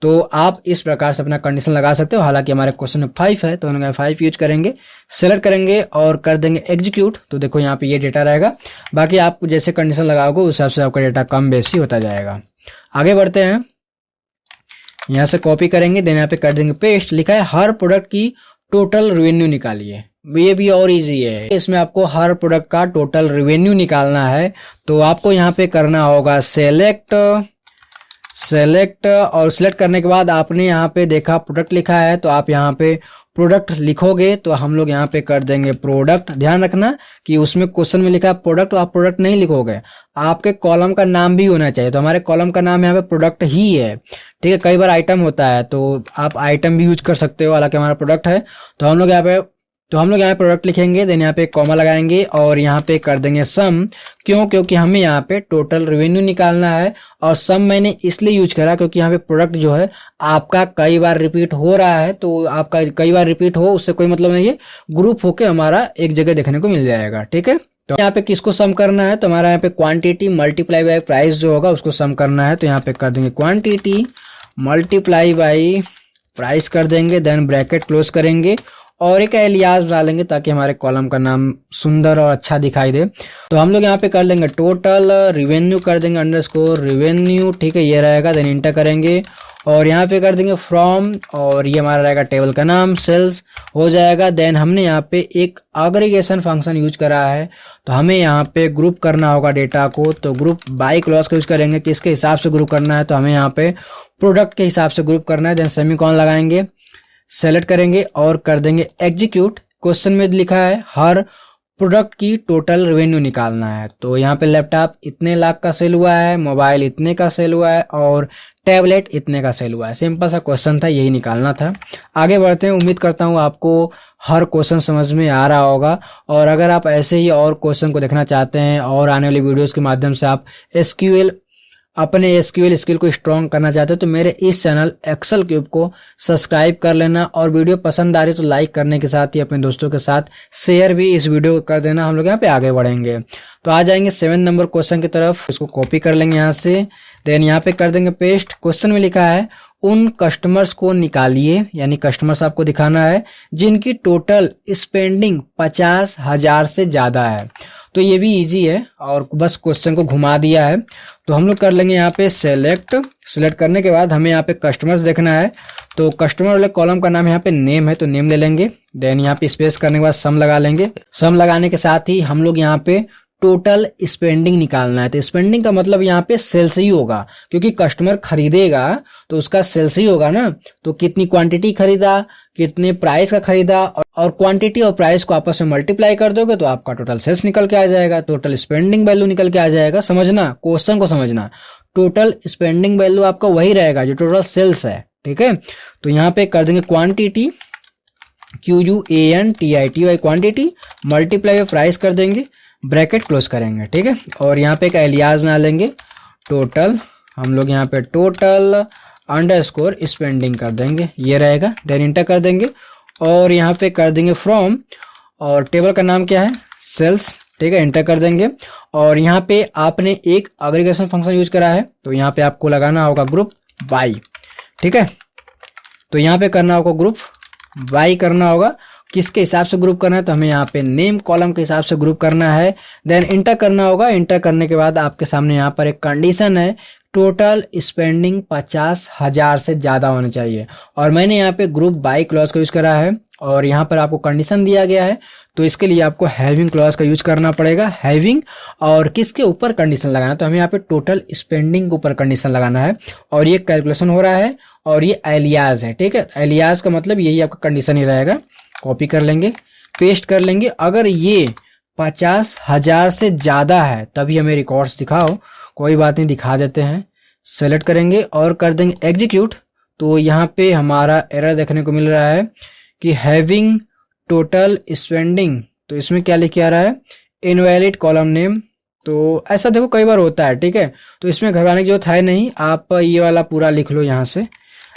A: तो आप इस प्रकार से अपना कंडीशन लगा सकते हो। हालांकि हमारे क्वेश्चन में 5 है तो हम लोग 5 यूज करेंगे, सेलेक्ट करेंगे और कर देंगे एग्जीक्यूट। तो देखो यहाँ पे ये डेटा रहेगा, बाकी आप जैसे कंडीशन लगाओगे उस हिसाब से आपका डेटा कम बेसी होता जाएगा। आगे बढ़ते हैं, यहाँ से कॉपी करेंगे, देन यहाँ पे कर देंगे पेस्ट। लिखा है हर प्रोडक्ट की टोटल रेवेन्यू निकालिए, ये भी और इजी है। इसमें आपको हर प्रोडक्ट का टोटल रेवेन्यू निकालना है, तो आपको यहाँ पे करना होगा सेलेक्ट और सिलेक्ट करने के बाद आपने यहाँ पे देखा प्रोडक्ट लिखा है, तो आप यहाँ पे प्रोडक्ट लिखोगे, तो हम लोग यहाँ पे कर देंगे प्रोडक्ट। ध्यान रखना कि उसमें क्वेश्चन में लिखा है प्रोडक्ट, तो आप प्रोडक्ट नहीं लिखोगे, आपके कॉलम का नाम भी होना चाहिए। तो हमारे कॉलम का नाम यहाँ पे प्रोडक्ट ही है। ठीक है, कई बार आइटम होता है तो आप आइटम भी यूज कर सकते हो, हालांकि हमारा प्रोडक्ट है। तो हम लोग यहाँ पे प्रोडक्ट लिखेंगे, देन यहाँ पे कॉमा लगाएंगे और यहाँ पे कर देंगे सम। क्यों? क्योंकि हमें यहाँ पे टोटल रेवेन्यू निकालना है, और सम मैंने इसलिए यूज करा क्योंकि यहाँ पे प्रोडक्ट जो है आपका कई बार रिपीट हो रहा है, तो आपका कई बार रिपीट हो उससे कोई मतलब नहीं है, ग्रुप होके हमारा एक जगह देखने को मिल जाएगा। ठीक है, तो यहाँ पे किसको सम करना है, तो हमारा यहाँ पे क्वांटिटी मल्टीप्लाई बाय प्राइस जो होगा उसको सम करना है। तो यहाँ पे कर देंगे क्वांटिटी मल्टीप्लाई बाय प्राइस कर देंगे, देन ब्रैकेट क्लोज करेंगे और एक एलियास डालेंगे ताकि हमारे कॉलम का नाम सुंदर और अच्छा दिखाई दे। तो हम लोग यहाँ पे कर देंगे टोटल रेवेन्यू कर देंगे अंडरस्कोर रेवेन्यू। ठीक है, ये रहेगा, देन इंटर करेंगे और यहाँ पे कर देंगे फ्रॉम, और ये हमारा रहेगा टेबल का नाम सेल्स हो जाएगा। देन हमने यहाँ पे एक एग्रीगेशन फंक्शन यूज करा है, तो हमें यहाँ पे ग्रुप करना होगा डेटा को। तो ग्रुप बाय क्लॉज का यूज करेंगे, किसके हिसाब से ग्रुप करना है, तो हमें यहाँ पे प्रोडक्ट के हिसाब से ग्रुप करना है। देन सेमीकोलन लगाएंगे, सेलेक्ट करेंगे और कर देंगे एग्जीक्यूट। क्वेश्चन में लिखा है हर प्रोडक्ट की टोटल रेवेन्यू निकालना है। तो यहाँ पे लैपटॉप इतने लाख का सेल हुआ है, मोबाइल इतने का सेल हुआ है और टैबलेट इतने का सेल हुआ है। सिंपल सा क्वेश्चन था, यही निकालना था। आगे बढ़ते हैं। उम्मीद करता हूँ आपको हर क्वेश्चन समझ में आ रहा होगा, और अगर आप ऐसे ही और क्वेश्चन को देखना चाहते हैं और आने वाली वीडियोस के माध्यम से आप अपने एसक्यूएल स्किल को स्ट्रॉन्ग करना चाहते हैं तो मेरे इस चैनल एक्सेल क्यूब को सब्सक्राइब कर लेना, और वीडियो पसंद आ रही तो लाइक करने के साथ ही अपने दोस्तों के साथ शेयर भी इस वीडियो को कर देना। हम लोग यहाँ पे आगे बढ़ेंगे। तो आ जाएंगे 7 नंबर क्वेश्चन की तरफ। इसको कॉपी कर लेंगे यहाँ से, देन यहाँ पे कर देंगे पेस्ट। क्वेश्चन में लिखा है उन कस्टमर्स को निकालिए, यानी कस्टमर्स आपको दिखाना है जिनकी टोटल स्पेंडिंग 50,000 से ज्यादा है। तो ये भी इजी है और बस क्वेश्चन को घुमा दिया है। तो हम लोग कर लेंगे यहाँ पे सेलेक्ट करने के बाद हमें यहाँ पे कस्टमर्स देखना है। तो कस्टमर वाले कॉलम का नाम यहाँ पे नेम है, तो नेम ले लेंगे। देन यहाँ पे स्पेस करने के बाद सम लगा लेंगे। सम लगाने के साथ ही हम लोग यहाँ पे टोटल स्पेंडिंग निकालना है। तो स्पेंडिंग का मतलब यहाँ पे सेल्स ही होगा, क्योंकि कस्टमर खरीदेगा तो उसका सेल्स ही होगा ना। तो कितनी क्वांटिटी खरीदा, कितने प्राइस का खरीदा, और क्वांटिटी और प्राइस को आपस में मल्टीप्लाई कर दोगे तो आपका टोटल सेल्स निकल के आ जाएगा, टोटल स्पेंडिंग वैल्यू निकल के आ जाएगा। समझना, क्वेश्चन को समझना। टोटल स्पेंडिंग वैल्यू आपका वही रहेगा जो टोटल सेल्स है, ठीक है। तो यहाँ पे कर देंगे quantity, QUANTITY quantity, multiply price कर देंगे, ब्रैकेट क्लोज करेंगे, ठीक है। और यहाँ पे एक एलियास बना लेंगे, टोटल। हम लोग यहाँ पे टोटल अंडरस्कोर स्पेंडिंग कर देंगे, ये रहेगा। देन इंटर कर देंगे और यहाँ पे कर देंगे फ्रॉम, और टेबल का नाम क्या है, सेल्स, ठीक है। इंटर कर देंगे और यहाँ पे आपने एक एग्रीगेशन फंक्शन यूज करा है, तो यहाँ पे आपको लगाना होगा ग्रुप बाई, ठीक है। तो यहाँ पे करना होगा ग्रुप बाई करना होगा। किसके हिसाब से ग्रुप करना है, तो हमें यहाँ पे नेम कॉलम के हिसाब से ग्रुप करना है। देन इंटर करना होगा। इंटर करने के बाद आपके सामने यहाँ पर एक कंडीशन है, टोटल स्पेंडिंग 50,000 से ज्यादा होनी चाहिए, और मैंने यहाँ पे ग्रुप बाई क्लॉज का यूज करा है। और यहाँ पर आपको कंडीशन दिया गया है, तो इसके लिए आपको हैविंग क्लॉज का यूज करना पड़ेगा। हैविंग, और किसके ऊपर कंडीशन लगाना है, तो हमें यहाँ पे टोटल स्पेंडिंग के ऊपर कंडीशन लगाना है। और ये कैलकुलेशन हो रहा है और ये एलियास है, ठीक है। एलियास का मतलब यही आपका कंडीशन ही रहेगा। कॉपी कर लेंगे, पेस्ट कर लेंगे। अगर ये 50,000 से ज्यादा है तभी हमें रिकॉर्ड्स दिखाओ, कोई बात नहीं, दिखा देते हैं। सेलेक्ट करेंगे और कर देंगे एग्जीक्यूट। तो यहाँ पे हमारा एरर देखने को मिल रहा है कि हैविंग टोटल स्पेंडिंग, तो इसमें क्या लिख के आ रहा है, इनवैलिड कॉलम नेम। तो ऐसा देखो कई बार होता है, ठीक है। तो इसमें घबराने की जरूरत है नहीं, आप ये वाला पूरा लिख लो यहाँ से।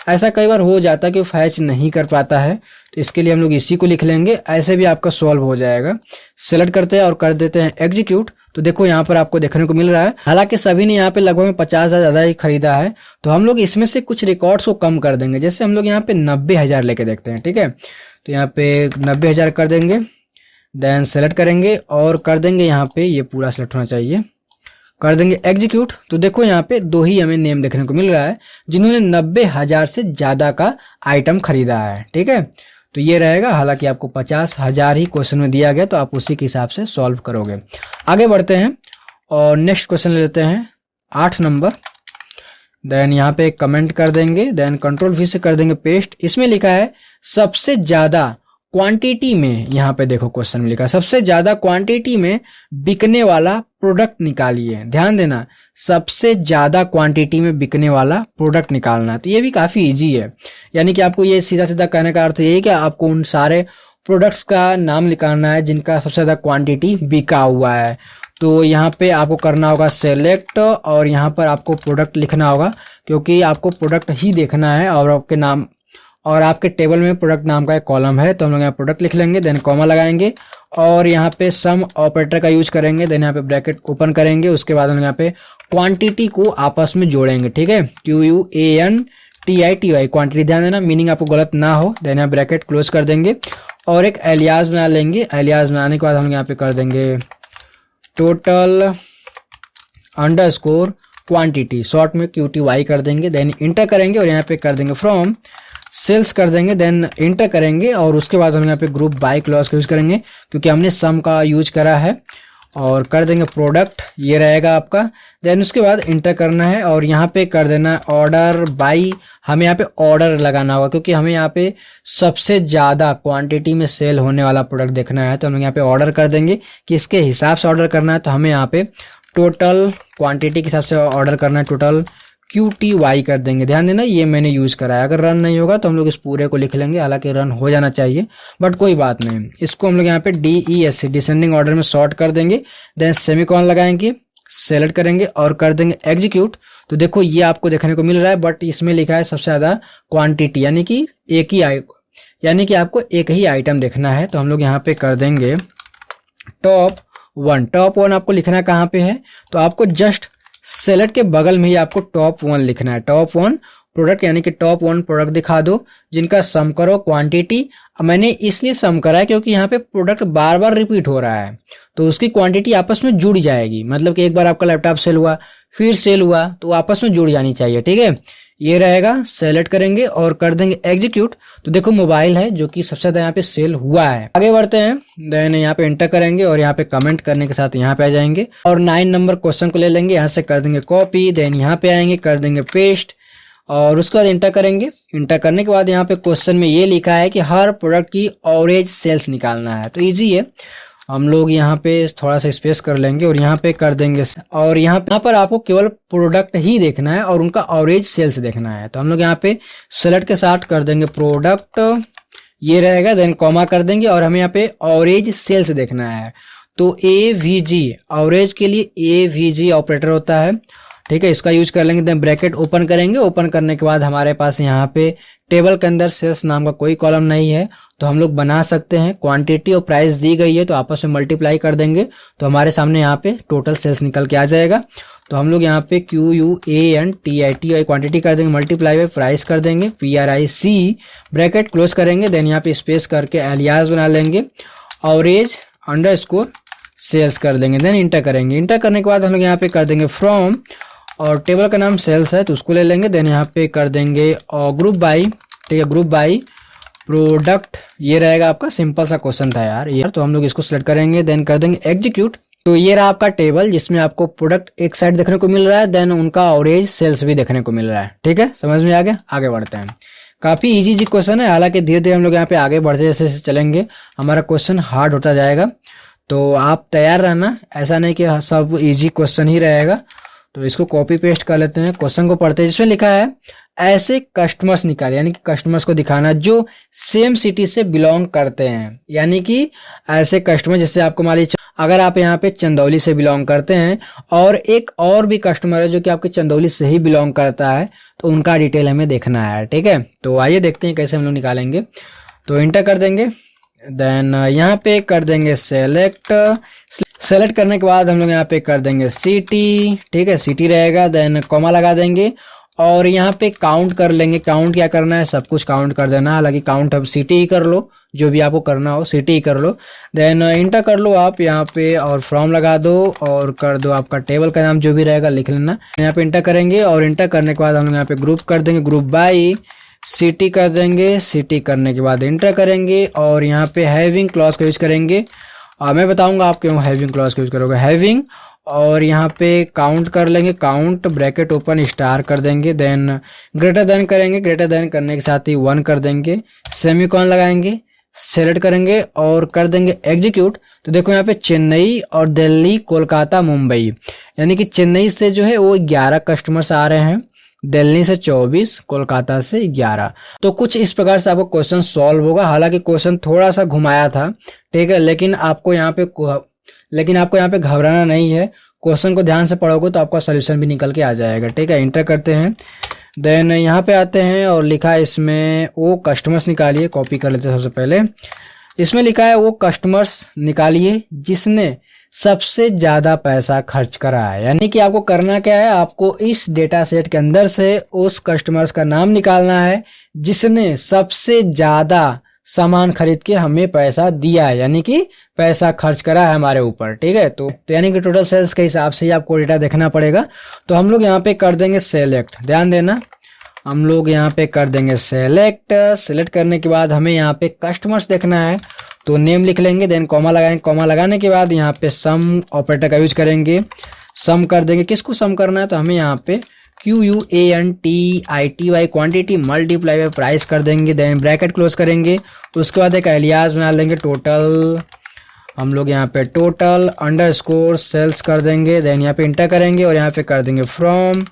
A: ऐसा कई बार हो जाता है कि वो फैच नहीं कर पाता है, तो इसके लिए हम लोग इसी को लिख लेंगे, ऐसे भी आपका सॉल्व हो जाएगा। सेलेक्ट करते हैं और कर देते हैं एग्जीक्यूट। तो देखो यहाँ पर आपको देखने को मिल रहा है, हालांकि सभी ने यहाँ पे लगभग 50,000 ज्यादा ही खरीदा है। तो हम लोग इसमें से कुछ रिकॉर्ड्स को कम कर देंगे, जैसे हम लोग यहाँ पे 90,000 लेके देखते हैं, ठीक है। तो यहाँ पे 90,000 कर देंगे। देन सेलेक्ट करेंगे और कर देंगे यहाँ पे, ये पूरा सेलेक्ट होना चाहिए, कर देंगे एग्जीक्यूट। तो देखो यहाँ पे 2 ही हमें नेम देखने को मिल रहा है जिन्होंने 90,000 से ज्यादा का आइटम खरीदा है, ठीक है। तो ये रहेगा, हालांकि आपको 50,000 ही क्वेश्चन में दिया गया, तो आप उसी के हिसाब से सॉल्व करोगे। आगे बढ़ते हैं और नेक्स्ट क्वेश्चन ले लेते हैं 8 नंबर। देन यहाँ पे कमेंट कर देंगे, देन कंट्रोल V से कर देंगे पेस्ट। इसमें लिखा है सबसे ज्यादा क्वांटिटी में, यहाँ पे देखो क्वेश्चन में लिखा है सबसे ज्यादा क्वांटिटी में बिकने वाला प्रोडक्ट निकालिए। ध्यान देना, सबसे ज्यादा क्वांटिटी में बिकने वाला प्रोडक्ट निकालना। तो ये भी काफी इजी है, यानी कि आपको ये सीधा सीधा कहने का अर्थ ये है कि आपको उन सारे प्रोडक्ट्स का नाम निकालना है जिनका सबसे ज्यादा क्वांटिटी बिका हुआ है। तो यहाँ पे आपको करना होगा सेलेक्ट, और यहाँ पर आपको प्रोडक्ट लिखना होगा, क्योंकि आपको प्रोडक्ट ही देखना है, और आपके नाम और आपके टेबल में प्रोडक्ट नाम का एक कॉलम है, तो हम लोग यहाँ प्रोडक्ट लिख लेंगे। देन कॉमा लगाएंगे और यहाँ पे सम ऑपरेटर का यूज करेंगे। देन यहाँ पे ब्रैकेट ओपन करेंगे, उसके बाद हम यहाँ पे क्वांटिटी को आपस में जोड़ेंगे, ठीक है। QUANTITY क्वांटिटी, ध्यान देना मीनिंग आपको गलत ना हो। देन यहाँ ब्रैकेट क्लोज कर देंगे और एक एलियास बना लेंगे। एलियास बनाने के बाद हम यहाँ पे कर देंगे टोटल अंडरस्कोर क्वांटिटी, शॉर्ट में QTY कर देंगे। देन इंटर करेंगे और यहाँ पे कर देंगे फ्रॉम सेल्स कर देंगे। देन इंटर करेंगे और उसके बाद हम यहाँ पे ग्रुप बाय क्लॉज का यूज करेंगे, क्योंकि हमने सम का यूज करा है। और कर देंगे प्रोडक्ट, ये रहेगा आपका। देन उसके बाद इंटर करना है और यहाँ पे कर देना ऑर्डर बाई। हमें यहाँ पे ऑर्डर लगाना होगा क्योंकि हमें यहाँ पे सबसे ज़्यादा क्वांटिटी में सेल होने वाला प्रोडक्ट देखना है। तो हम लोग यहाँ पे ऑर्डर कर देंगे, किसके हिसाब से ऑर्डर करना है। तो हमें यहाँ पे टोटल क्वांटिटी के हिसाब से ऑर्डर करना है, टोटल QTY कर देंगे। ध्यान देना ये मैंने यूज़ करा है, अगर रन नहीं होगा तो हम लोग इस पूरे को लिख लेंगे, हालांकि रन हो जाना चाहिए बट कोई बात नहीं। इसको हम लोग यहाँ पे DESC डिसेंडिंग ऑर्डर में सॉर्ट कर देंगे। देन सेमीकॉलन लगाएंगे, सेलेक्ट करेंगे और कर देंगे एग्जीक्यूट। तो देखो ये आपको देखने को मिल रहा है, बट इसमें लिखा है सबसे ज़्यादा क्वान्टिटी, यानी कि आपको एक ही आइटम देखना है। तो हम लोग यहाँ पे कर देंगे टॉप वन आपको लिखना है कहाँ पे है, तो आपको जस्ट सेलेक्ट के बगल में ही आपको टॉप 1 लिखना है। टॉप 1 प्रोडक्ट यानी कि टॉप 1 प्रोडक्ट दिखा दो जिनका सम करो क्वांटिटी। मैंने इसलिए सम करा है क्योंकि यहाँ पे प्रोडक्ट बार बार रिपीट हो रहा है, तो उसकी क्वांटिटी आपस में जुड़ जाएगी। मतलब कि एक बार आपका लैपटॉप सेल हुआ, फिर सेल हुआ, तो आपस में जुड़ जानी चाहिए, ठीक है। ये रहेगा, सेलेक्ट करेंगे और कर देंगे एग्जीक्यूट। तो देखो मोबाइल है जो कि सबसे ज्यादा यहाँ पे सेल हुआ है। आगे बढ़ते हैं, देन यहाँ पे एंटर करेंगे और यहाँ पे कमेंट करने के साथ यहाँ पे आ जाएंगे और 9 नंबर क्वेश्चन को ले लेंगे, यहाँ से कर देंगे कॉपी। देन यहाँ पे आएंगे, कर देंगे पेस्ट और उसके बाद इंटर करेंगे। इंटर करने के बाद यहाँ पे क्वेश्चन में ये लिखा है कि हर प्रोडक्ट की एवरेज सेल्स निकालना है। तो इजी है, हम लोग यहाँ पे थोड़ा सा स्पेस कर लेंगे और यहाँ पे कर देंगे और यहाँ पर आपको केवल प्रोडक्ट ही देखना है और उनका एवरेज सेल्स देखना है। तो हम लोग यहाँ पे सेलेक्ट के साथ कर देंगे प्रोडक्ट, ये रहेगा। देन कॉमा कर देंगे और हमें यहाँ पे एवरेज सेल्स देखना है। तो AVG एवरेज के लिए AVG ऑपरेटर होता है, ठीक है, इसका यूज कर लेंगे। देन ब्रैकेट ओपन करेंगे, ओपन करने के बाद हमारे पास यहाँ पे टेबल के अंदर सेल्स नाम का कोई कॉलम नहीं है, तो हम लोग बना सकते हैं। क्वांटिटी और प्राइस दी गई है तो आपस में मल्टीप्लाई कर देंगे तो हमारे सामने यहाँ पे टोटल सेल्स निकल के आ जाएगा। तो हम लोग यहाँ पे QUANTITY क्वांटिटी कर देंगे, मल्टीप्लाई बाय प्राइस कर देंगे, PRIC ब्रैकेट क्लोज करेंगे। देन यहाँ पे स्पेस करके एलियास बना लेंगे, एवरेज अंडरस्कोर सेल्स कर देंगे। देन इंटर करेंगे। इंटर करने के बाद हम लोग यहाँ पे कर देंगे फ्रॉम और टेबल का नाम सेल्स है तो उसको ले लेंगे। देन यहाँ पे कर देंगे ग्रुप बाई, ठीक है, ग्रुप बाई प्रोडक्ट, ये रहेगा आपका। सिंपल सा क्वेश्चन था यार ये, तो हम लोग इसको सिलेक्ट करेंगे। देन कर देंगे एग्जीक्यूट। तो ये रहा आपका टेबल जिसमें आपको प्रोडक्ट एक साइड देखने को मिल रहा है, देन उनका एवरेज सेल्स भी देखने को मिल रहा है, ठीक है, समझ में आ गया। आगे बढ़ते हैं, काफी इजी क्वेश्चन है, हालांकि धीरे धीरे हम लोग यहाँ पे आगे बढ़ते जैसे जैसे चलेंगे हमारा क्वेश्चन हार्ड होता जाएगा, तो आप तैयार रहना, ऐसा नहीं कि सब इजी क्वेश्चन ही रहेगा। तो इसको कॉपी पेस्ट कर लेते हैं, क्वेश्चन को पढ़ते हैं। जिसमें लिखा है ऐसे कस्टमर्स निकाले, यानी कि कस्टमर्स को दिखाना जो सेम सिटी से बिलोंग करते हैं, यानी कि ऐसे कस्टमर जैसे आपको मान लीजिए अगर आप यहाँ पे चंदौली से बिलोंग करते हैं और एक और भी कस्टमर है जो कि आपके चंदौली से ही बिलोंग करता है, तो उनका डिटेल हमें देखना है, ठीक है। तो आइए देखते हैं कैसे हम लोग निकालेंगे। तो इंटर कर देंगे, देन यहाँ पे कर देंगे सेलेक्ट करने के बाद हम लोग यहाँ पे कर देंगे सिटी, ठीक है, सिटी रहेगा। देन कॉमा लगा देंगे और यहाँ पे काउंट कर लेंगे। काउंट क्या करना है, सब कुछ काउंट कर देना, हालांकि काउंट अब सिटी ही कर लो, जो भी आपको करना हो सिटी ही कर लो। देन इंटर कर लो आप यहाँ पे और फ्रॉम लगा दो और कर दो आपका टेबल का नाम जो भी रहेगा लिख लेना। यहाँ पे इंटर करेंगे और इंटर करने के बाद हम लोग यहाँ पे ग्रुप कर देंगे, ग्रुप बाई सिटी कर देंगे। सिटी करने के बाद इंटर करेंगे और यहाँ पे हैविंग क्लॉज का यूज करेंगे। मैं बताऊंगा आप क्यों हैविंग क्लॉज का यूज करोगे, हैविंग, और यहाँ पे काउंट कर लेंगे, काउंट ब्रैकेट ओपन स्टार कर देंगे। देन ग्रेटर देन करेंगे, ग्रेटर देन करने के साथ ही 1 कर देंगे, सेमीकॉलन लगाएंगे, सेलेक्ट करेंगे और कर देंगे एग्जीक्यूट। तो देखो यहाँ पे चेन्नई और दिल्ली, कोलकाता, मुंबई, यानी कि चेन्नई से जो है वो 11 कस्टमर्स आ रहे हैं, दिल्ली से 24, कोलकाता से 11। तो कुछ इस प्रकार से आपको क्वेश्चन सॉल्व होगा। हालांकि क्वेश्चन थोड़ा सा घुमाया था, ठीक है, लेकिन आपको यहाँ पे घबराना नहीं है। क्वेश्चन को ध्यान से पढ़ोगे तो आपका सोल्यूशन भी निकल के आ जाएगा, ठीक है। इंटर करते हैं, देन यहाँ पे आते हैं और लिखा है इसमें वो कस्टमर्स निकालिए। कॉपी कर लेते हैं सबसे पहले। इसमें लिखा है वो कस्टमर्स निकालिए जिसने सबसे ज्यादा पैसा खर्च करा है, यानी कि आपको करना क्या है, आपको इस डेटा सेट के अंदर से उस कस्टमर्स का नाम निकालना है जिसने सबसे ज्यादा सामान खरीद के हमें पैसा दिया है, यानी कि पैसा खर्च करा है हमारे ऊपर, ठीक है। तो यानी कि टोटल सेल्स के हिसाब से ही आपको डेटा देखना पड़ेगा। तो हम लोग यहाँ पे कर देंगे सेलेक्ट, ध्यान देना, हम लोग यहाँ पे कर देंगे सेलेक्ट। सेलेक्ट करने के बाद हमें यहाँ पे कस्टमर्स देखना है, तो नेम लिख लेंगे, देन कॉमा लगाएंगे। कॉमा लगाने के बाद यहाँ पे सम ऑपरेटर का यूज करेंगे, सम कर देंगे। किसको सम करना है, तो हमें यहाँ पे QUANTITY quantity multiply by price कर देंगे, देन ब्रैकेट क्लोज करेंगे। उसके बाद एक एलियास बना लेंगे, टोटल, हम लोग यहाँ पे टोटल अंडरस्कोर सेल्स कर देंगे, देन यहाँ पे इंटर करेंगे और यहाँ पे कर देंगे फ्रॉम,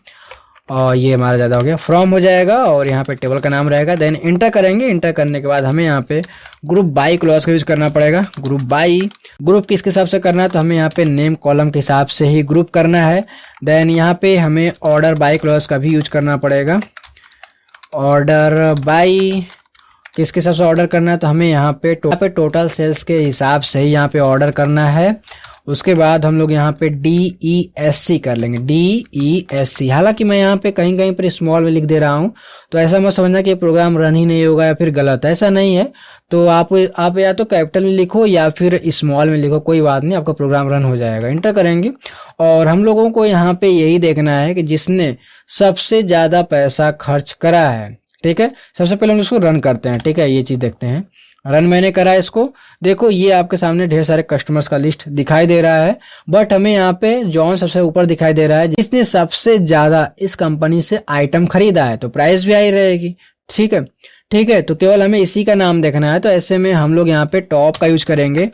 A: और ये हमारा ज़्यादा हो गया, फ्रॉम हो जाएगा और यहाँ पे टेबल का नाम रहेगा, देन इंटर करेंगे। इंटर करने के बाद हमें यहाँ पे ग्रुप बाई क्लॉज का यूज करना पड़ेगा। ग्रुप बाई, ग्रुप किसके हिसाब से करना है, तो हमें यहाँ पे नेम कॉलम के हिसाब से ही ग्रुप करना है। देन यहाँ पे हमें ऑर्डर बाई क्लॉज का भी यूज करना पड़ेगा। ऑर्डर बाई किसके हिसाब से ऑर्डर करना है, तो हमें यहाँ पे टोटल सेल्स के हिसाब से ही यहाँ पे ऑर्डर करना है। उसके बाद हम लोग यहाँ पे DESC कर लेंगे, DESC। हालांकि मैं यहाँ पे कहीं कहीं पर स्मॉल में लिख दे रहा हूँ, तो ऐसा मत समझना कि प्रोग्राम रन ही नहीं होगा या फिर गलत है, ऐसा नहीं है। तो आप या तो कैपिटल में लिखो या फिर स्मॉल में लिखो, कोई बात नहीं, आपका प्रोग्राम रन हो जाएगा। इंटर करेंगे और हम लोगों को यहाँ पे यही देखना है कि जिसने सबसे ज़्यादा पैसा खर्च करा है, ठीक है। सबसे पहले हम इसको रन करते हैं, ठीक है, ये चीज़ देखते हैं। रन मैंने करा इसको, देखो ये आपके सामने ढेर सारे कस्टमर्स का लिस्ट दिखाई दे रहा है, बट हमें यहाँ पे जॉन सबसे ऊपर दिखाई दे रहा है, जिसने सबसे ज्यादा इस कंपनी से आइटम खरीदा है, तो प्राइस भी आई रहेगी, ठीक है। ठीक है, तो केवल हमें इसी का नाम देखना है। तो ऐसे में हम लोग यहाँ पे टॉप का यूज करेंगे,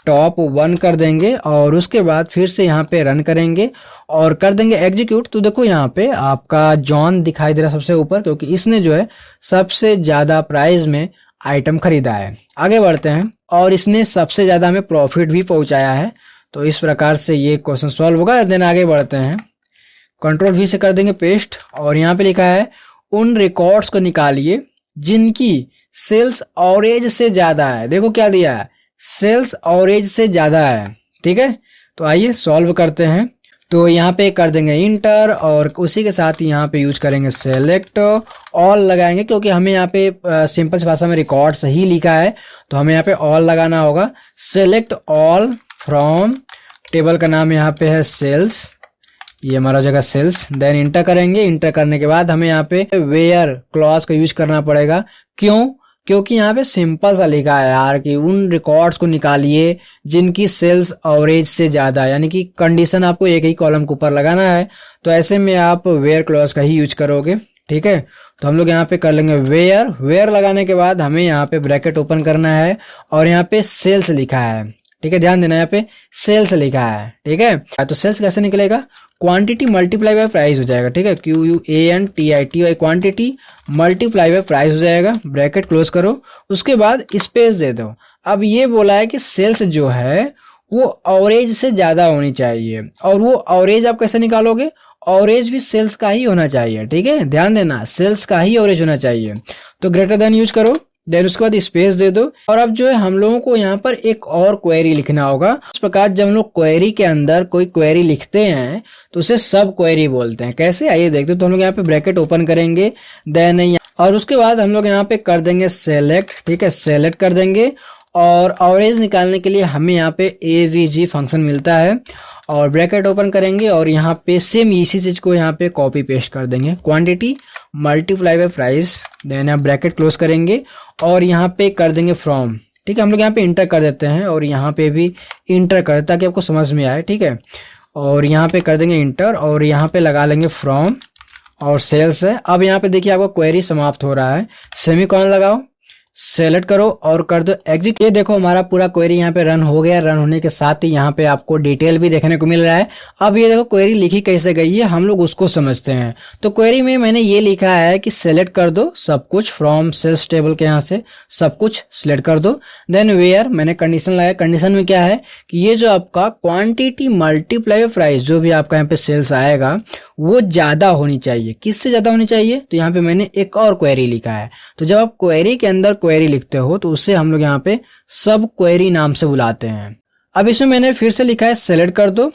A: टॉप 1 कर देंगे और उसके बाद फिर से यहाँ पे रन करेंगे और कर देंगे एग्जीक्यूट। तो देखो यहाँ पे आपका जॉन दिखाई दे रहा है सबसे ऊपर, क्योंकि इसने जो है सबसे ज्यादा प्राइस में आइटम खरीदा है। आगे बढ़ते हैं, और इसने सबसे ज्यादा हमें प्रॉफिट भी पहुंचाया है। तो इस प्रकार से ये क्वेश्चन सॉल्व होगा। देन आगे बढ़ते हैं, कंट्रोल V से कर देंगे पेस्ट, और यहाँ पे लिखा है उन रिकॉर्ड्स को निकालिए जिनकी सेल्स एवरेज से ज्यादा है। देखो क्या दिया है, सेल्स एवरेज से ज्यादा है, ठीक है। तो आइए सॉल्व करते हैं। तो यहाँ पे कर देंगे इंटर और उसी के साथ यहाँ पे यूज करेंगे सेलेक्ट ऑल लगाएंगे, क्योंकि हमें यहाँ पे सिंपल भाषा में रिकॉर्ड्स ही लिखा है, तो हमें यहाँ पे ऑल लगाना होगा। सेलेक्ट ऑल फ्रॉम, टेबल का नाम यहाँ पे है सेल्स, ये हमारा जगह सेल्स। देन इंटर करेंगे। इंटर करने के बाद हमें यहाँ पे वेयर क्लॉज का यूज करना पड़ेगा। क्यों? क्योंकि यहाँ पे सिंपल सा लिखा है यार कि उन रिकॉर्ड्स को निकालिए जिनकी सेल्स एवरेज से ज्यादा है, यानी कि कंडीशन आपको एक ही कॉलम के ऊपर लगाना है। तो ऐसे में आप वेयर क्लॉज का ही यूज करोगे, ठीक है। तो हम लोग यहाँ पे कर लेंगे वेयर। वेयर लगाने के बाद हमें यहाँ पे ब्रैकेट ओपन करना है और यहाँ पे सेल्स लिखा है, ठीक है, ध्यान देना, यहाँ पे सेल्स लिखा है, ठीक है। तो सेल्स कैसे निकलेगा, क्वांटिटी मल्टीप्लाई बाय प्राइस हो जाएगा, ठीक है, QUANTITY quantity multiply by price हो जाएगा। ब्रैकेट क्लोज करो, उसके बाद स्पेस दे दो। अब ये बोला है कि सेल्स जो है वो एवरेज से ज्यादा होनी चाहिए, और वो एवरेज आप कैसे निकालोगे, एवरेज भी सेल्स का ही होना चाहिए, ठीक है, ध्यान देना, सेल्स का ही एवरेज होना चाहिए। तो ग्रेटर देन यूज करो, देन उसके बाद स्पेस दे दो। और अब जो है हम लोगों को यहाँ पर एक और क्वेरी लिखना होगा। इस प्रकार जब हम लोग क्वेरी के अंदर कोई क्वेरी लिखते हैं तो उसे सब क्वेरी बोलते हैं। कैसे, आइए देखते हैं। तो हम लोग यहाँ पे ब्रैकेट ओपन करेंगे, देन और उसके बाद हम लोग यहाँ पे कर देंगे सेलेक्ट, ठीक है, सेलेक्ट कर देंगे। और एवरेज निकालने के लिए हमें यहाँ पे AVG फंक्शन मिलता है, और ब्रैकेट ओपन करेंगे और यहाँ पे सेम इसी चीज को यहाँ पे कॉपी पेस्ट कर देंगे, quantity multiply by price. Then आप ब्रैकेट क्लोज करेंगे और यहाँ पे कर देंगे फ्रॉम, ठीक है। हम लोग यहाँ पे इंटर कर देते हैं और यहाँ पे भी इंटर कर, ताकि आपको समझ में आए, ठीक है। और यहाँ पे कर देंगे इंटर और यहाँ पे लगा लेंगे फ्रॉम और सेल्स है। अब यहाँ पे देखिए आपका क्वेरी समाप्त हो रहा है, सेमीकोलन लगाओ, सेलेक्ट करो और कर दो एग्जीक्यूट। ये देखो हमारा पूरा क्वेरी यहाँ पे रन हो गया। रन होने के साथ ही यहाँ पे आपको डिटेल भी देखने को मिल रहा है। अब ये देखो क्वेरी लिखी कैसे गई है, हम लोग उसको समझते हैं। तो क्वेरी में मैंने ये लिखा है कि सेलेक्ट कर दो सब कुछ फ्रॉम सेल्स टेबल के, यहाँ से सब कुछ सिलेक्ट कर दो। देन वेयर मैंने कंडीशन लगाया। कंडीशन में क्या है कि ये जो आपका क्वांटिटी मल्टीप्लाई बाय प्राइस, जो भी आपका यहाँ पे सेल्स आएगा वो ज्यादा होनी चाहिए। किससे ज्यादा होनी चाहिए, तो यहाँ पे मैंने एक और क्वेरी लिखा है। तो जब आप क्वेरी के अंदर क्वेरी लिखते हो तो उससे हम लोग यहाँ पे सब क्वेरी नाम से बुलाते हैं। अब इसमें मैंने फिर से लिखा है सेलेक्ट कर दो,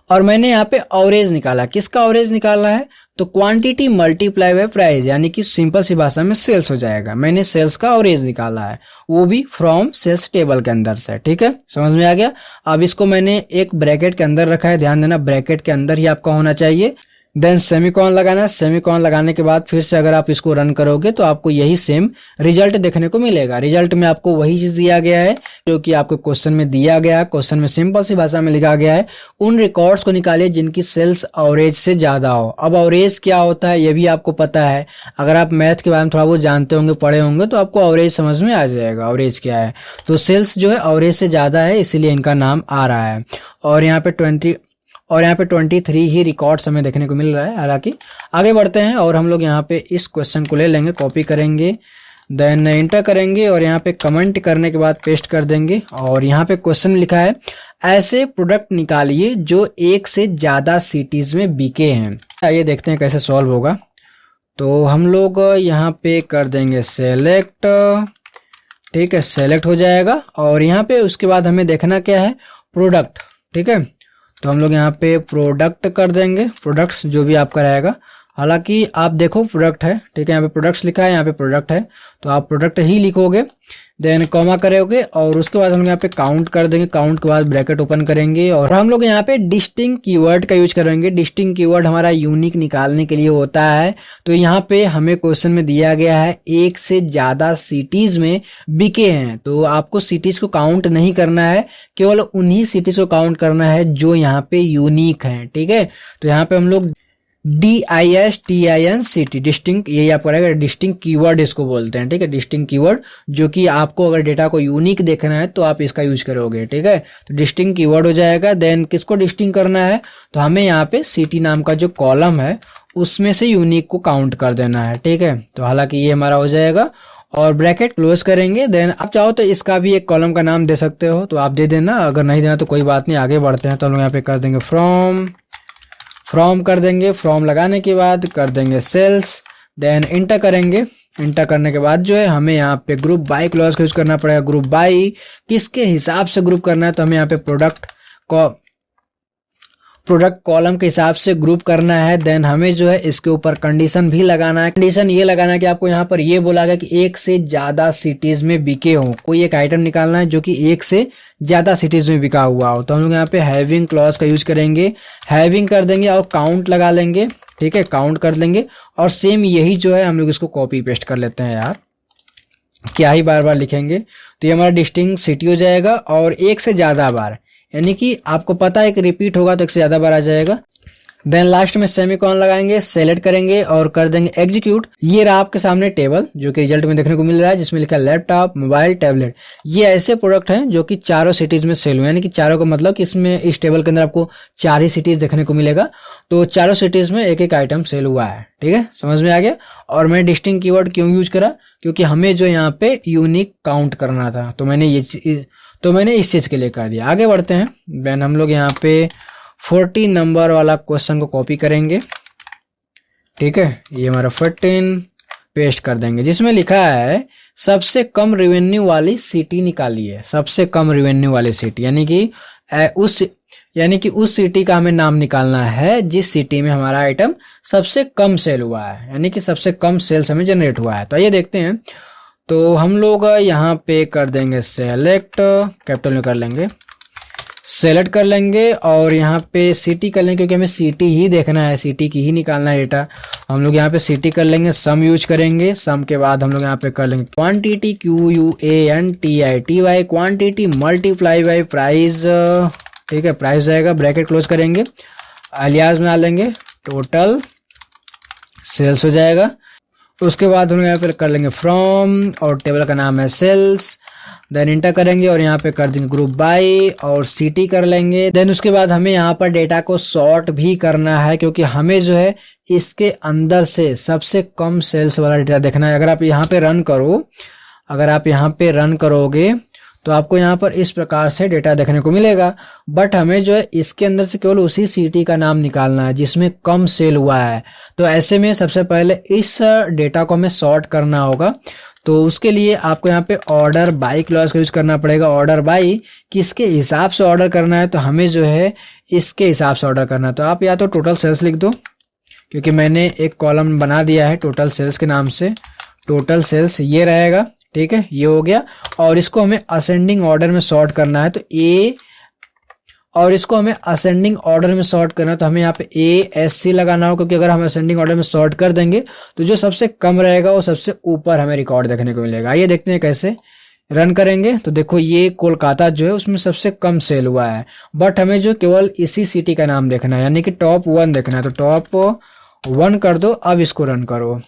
A: और मैंने यहाँ पे एवरेज निकाला। किसका एवरेज निकाला है, तो क्वांटिटी मल्टीप्लाई बाय प्राइस, यानी कि सिंपल सी भाषा में सेल्स हो जाएगा। मैंने सेल्स का एवरेज निकाला है, वो भी फ्रॉम सेल्स टेबल के अंदर से, ठीक है, समझ में आ गया। अब इसको मैंने एक ब्रैकेट के अंदर रखा है, ध्यान देना ब्रैकेट के अंदर ही आपका होना चाहिए। देन सेमीकॉन लगाना है। सेमीकॉन लगाने के बाद फिर से अगर आप इसको रन करोगे तो आपको यही सेम रिजल्ट देखने को मिलेगा। रिजल्ट में आपको वही चीज दिया गया है जो कि आपको क्वेश्चन में दिया गया है। क्वेश्चन में सिंपल सी भाषा में लिखा गया है, उन रिकॉर्ड्स को निकालिए जिनकी सेल्स एवरेज से ज्यादा हो। अब एवरेज क्या होता है ये भी आपको पता है, अगर आप मैथ के बारे में थोड़ा बहुत जानते होंगे, पढ़े होंगे, तो आपको एवरेज समझ में आ जाएगा एवरेज क्या है। तो सेल्स जो है एवरेज से ज्यादा है, इसीलिए इनका नाम आ रहा है। और यहाँ पे 23 ही रिकॉर्ड्स हमें देखने को मिल रहा है। हालांकि आगे बढ़ते हैं और हम लोग यहाँ पे इस क्वेश्चन को ले लेंगे, कॉपी करेंगे, देन इंटर करेंगे और यहाँ पे कमेंट करने के बाद पेस्ट कर देंगे। और यहाँ पे क्वेश्चन लिखा है, ऐसे प्रोडक्ट निकालिए जो एक से ज्यादा सिटीज में बिके हैं। आइए देखते हैं कैसे सॉल्व होगा। तो हम लोग यहाँ पे कर देंगे सेलेक्ट, ठीक है, सेलेक्ट हो जाएगा। और यहाँ पे उसके बाद हमें देखना क्या है, प्रोडक्ट, ठीक है। तो हम लोग यहाँ पे प्रोडक्ट कर देंगे, प्रोडक्ट्स जो भी आपका रहेगा। हालांकि आप देखो प्रोडक्ट है, ठीक है, यहाँ पे प्रोडक्ट्स लिखा है, यहाँ पे प्रोडक्ट है, तो आप प्रोडक्ट ही लिखोगे, देन कॉमा करोगे और उसके बाद हम लोग यहाँ पे काउंट कर देंगे। काउंट के बाद ब्रैकेट ओपन करेंगे और हम लोग यहाँ पे डिस्टिंक्ट कीवर्ड का यूज करेंगे। डिस्टिंक्ट कीवर्ड हमारा यूनिक निकालने के लिए होता है। तो यहाँ पे हमें क्वेश्चन में दिया गया है एक से ज्यादा सिटीज में बिके हैं, तो आपको सिटीज को काउंट नहीं करना है, केवल उन्हीं सिटीज को काउंट करना है जो यहाँ पे यूनिक है, ठीक है। तो यहाँ पे हम लोग DISTINCT डिस्टिंक्ट, यही आपको रहेगा, डिस्टिंक्ट कीवर्ड इसको बोलते हैं, ठीक है। डिस्टिंक्ट कीवर्ड जो कि आपको अगर डेटा को यूनिक देखना है तो आप इसका यूज करोगे, ठीक है। तो डिस्टिंक्ट कीवर्ड हो जाएगा। देन किसको डिस्टिंक्ट करना है, तो हमें यहाँ पे सिटी नाम का जो कॉलम है उसमें से यूनिक को काउंट कर देना है, ठीक है। तो हालांकि ये हमारा हो जाएगा और ब्रैकेट क्लोज करेंगे। देन आप चाहो तो इसका भी एक कॉलम का नाम दे सकते हो, तो आप दे देना, अगर नहीं देना तो कोई बात नहीं। आगे बढ़ते हैं तो हम लोग यहाँ पे कर देंगे फ्रॉम कर देंगे। फ्रॉम लगाने के बाद कर देंगे सेल्स, देन इंटर करेंगे। इंटर करने के बाद जो है हमें यहाँ पे ग्रुप बाय क्लॉज का यूज करना पड़ेगा। ग्रुप बाय किसके हिसाब से ग्रुप करना है, तो हमें यहाँ पे प्रोडक्ट कॉलम के हिसाब से ग्रुप करना है। देन हमें जो है इसके ऊपर कंडीशन भी लगाना है। कंडीशन ये लगाना है कि आपको यहाँ पर ये बोला गया कि एक से ज्यादा सिटीज में बिके हो, कोई एक आइटम निकालना है जो कि एक से ज्यादा सिटीज में बिका हुआ हो। तो हम लोग यहाँ पे हैविंग क्लॉज का यूज करेंगे, हैविंग कर देंगे और काउंट लगा लेंगे, ठीक है, काउंट कर लेंगे। और सेम यही जो है हम लोग इसको कॉपी पेस्ट कर लेते हैं यार, क्या ही बार बार लिखेंगे। तो ये हमारा डिस्टिंक्ट सिटी हो जाएगा और एक से ज्यादा बार, यानी कि आपको पता है कि रिपीट होगा तो एक से ज्यादा बार आ जाएगा। देन लास्ट में सेमीकॉलन लगाएंगे, सेलेक्ट करेंगे और कर देंगे एग्जीक्यूट। ये रहा आपके सामने टेबल जो कि रिजल्ट में देखने को मिल रहा है, जिसमें लिखा है लैपटॉप, मोबाइल, टैबलेट। ये ऐसे प्रोडक्ट हैं जो कि चारों सिटीज में सेल हुए, यानी कि चारों का मतलब कि इसमें इस टेबल के अंदर आपको 4 ही सिटीज देखने को मिलेगा। तो चारों सिटीज में एक एक आइटम सेल हुआ है, ठीक है, समझ में आ गया। और मैंने डिस्टिंक्ट कीवर्ड क्यों यूज करा, क्योंकि हमें जो यहाँ पे यूनिक काउंट करना था, तो मैंने इस चीज के लिए कर दिया। आगे बढ़ते हैं। देन हम लोग यहाँ पे 14 नंबर वाला क्वेश्चन को कॉपी करेंगे, ठीक है, ये हमारा 14 पेस्ट कर देंगे, जिसमें लिखा है सबसे कम रेवेन्यू वाली सिटी निकालिए। सबसे कम रेवेन्यू वाली सिटी यानी कि उस सिटी का हमें नाम निकालना है जिस सिटी में हमारा आइटम सबसे कम सेल हुआ है, यानी कि सबसे कम सेल्स हमें जनरेट हुआ है। तो आइए देखते हैं। तो हम लोग यहाँ पे कर देंगे सेलेक्ट, कैपिटल में कर लेंगे, सेलेक्ट कर लेंगे और यहाँ पे सिटी कर लेंगे, क्योंकि हमें सिटी ही देखना है, सिटी की ही निकालना है डेटा। हम लोग यहाँ पे सिटी कर लेंगे, सम यूज करेंगे। सम के बाद हम लोग यहाँ पे कर लेंगे quantity, QUANTITY, quantity multiply by price, ठीक है, प्राइस जाएगा, ब्रैकेट क्लोज करेंगे, अलियास में डालेंगे, टोटल सेल्स हो जाएगा। उसके बाद हम लोग यहाँ पे कर लेंगे फ्रॉम और टेबल का नाम है सेल्स। देन इंटर करेंगे और यहाँ पे कर देंगे ग्रुप बाय और सिटी कर लेंगे। देन उसके बाद हमें यहाँ पर डेटा को सॉर्ट भी करना है, क्योंकि हमें जो है इसके अंदर से सबसे कम सेल्स वाला डेटा देखना है। अगर आप यहाँ पे रन करोगे तो आपको यहाँ पर इस प्रकार से डेटा देखने को मिलेगा, बट हमें जो है इसके अंदर से केवल उसी सिटी का नाम निकालना है जिसमें कम सेल हुआ है। तो ऐसे में सबसे पहले इस डेटा को हमें सॉर्ट करना होगा। तो उसके लिए आपको यहाँ पे ऑर्डर बाय क्लॉज का यूज करना पड़ेगा। ऑर्डर बाय किसके हिसाब से ऑर्डर करना है, तो हमें जो है इसके हिसाब से ऑर्डर करना है। तो आप या तो टोटल सेल्स लिख दो, क्योंकि मैंने एक कॉलम बना दिया है टोटल सेल्स के नाम से, टोटल सेल्स ये रहेगा, ठीक है, ये हो गया। और इसको हमें असेंडिंग ऑर्डर में सॉर्ट करना है, तो ए और इसको हमें असेंडिंग ऑर्डर में सॉर्ट करना, तो हमें यहाँ पे ASC लगाना हो, क्योंकि अगर हम असेंडिंग ऑर्डर में सॉर्ट कर देंगे तो जो सबसे कम रहेगा वो सबसे ऊपर हमें रिकॉर्ड देखने को मिलेगा। आइए देखते हैं कैसे रन करेंगे। तो देखो ये कोलकाता जो है उसमें सबसे कम सेल हुआ है, बट हमें जो केवल इसी सिटी का नाम देखना है, यानी कि टॉप 1 देखना है। तो टॉप 1 कर दो, अब इसको रन करो।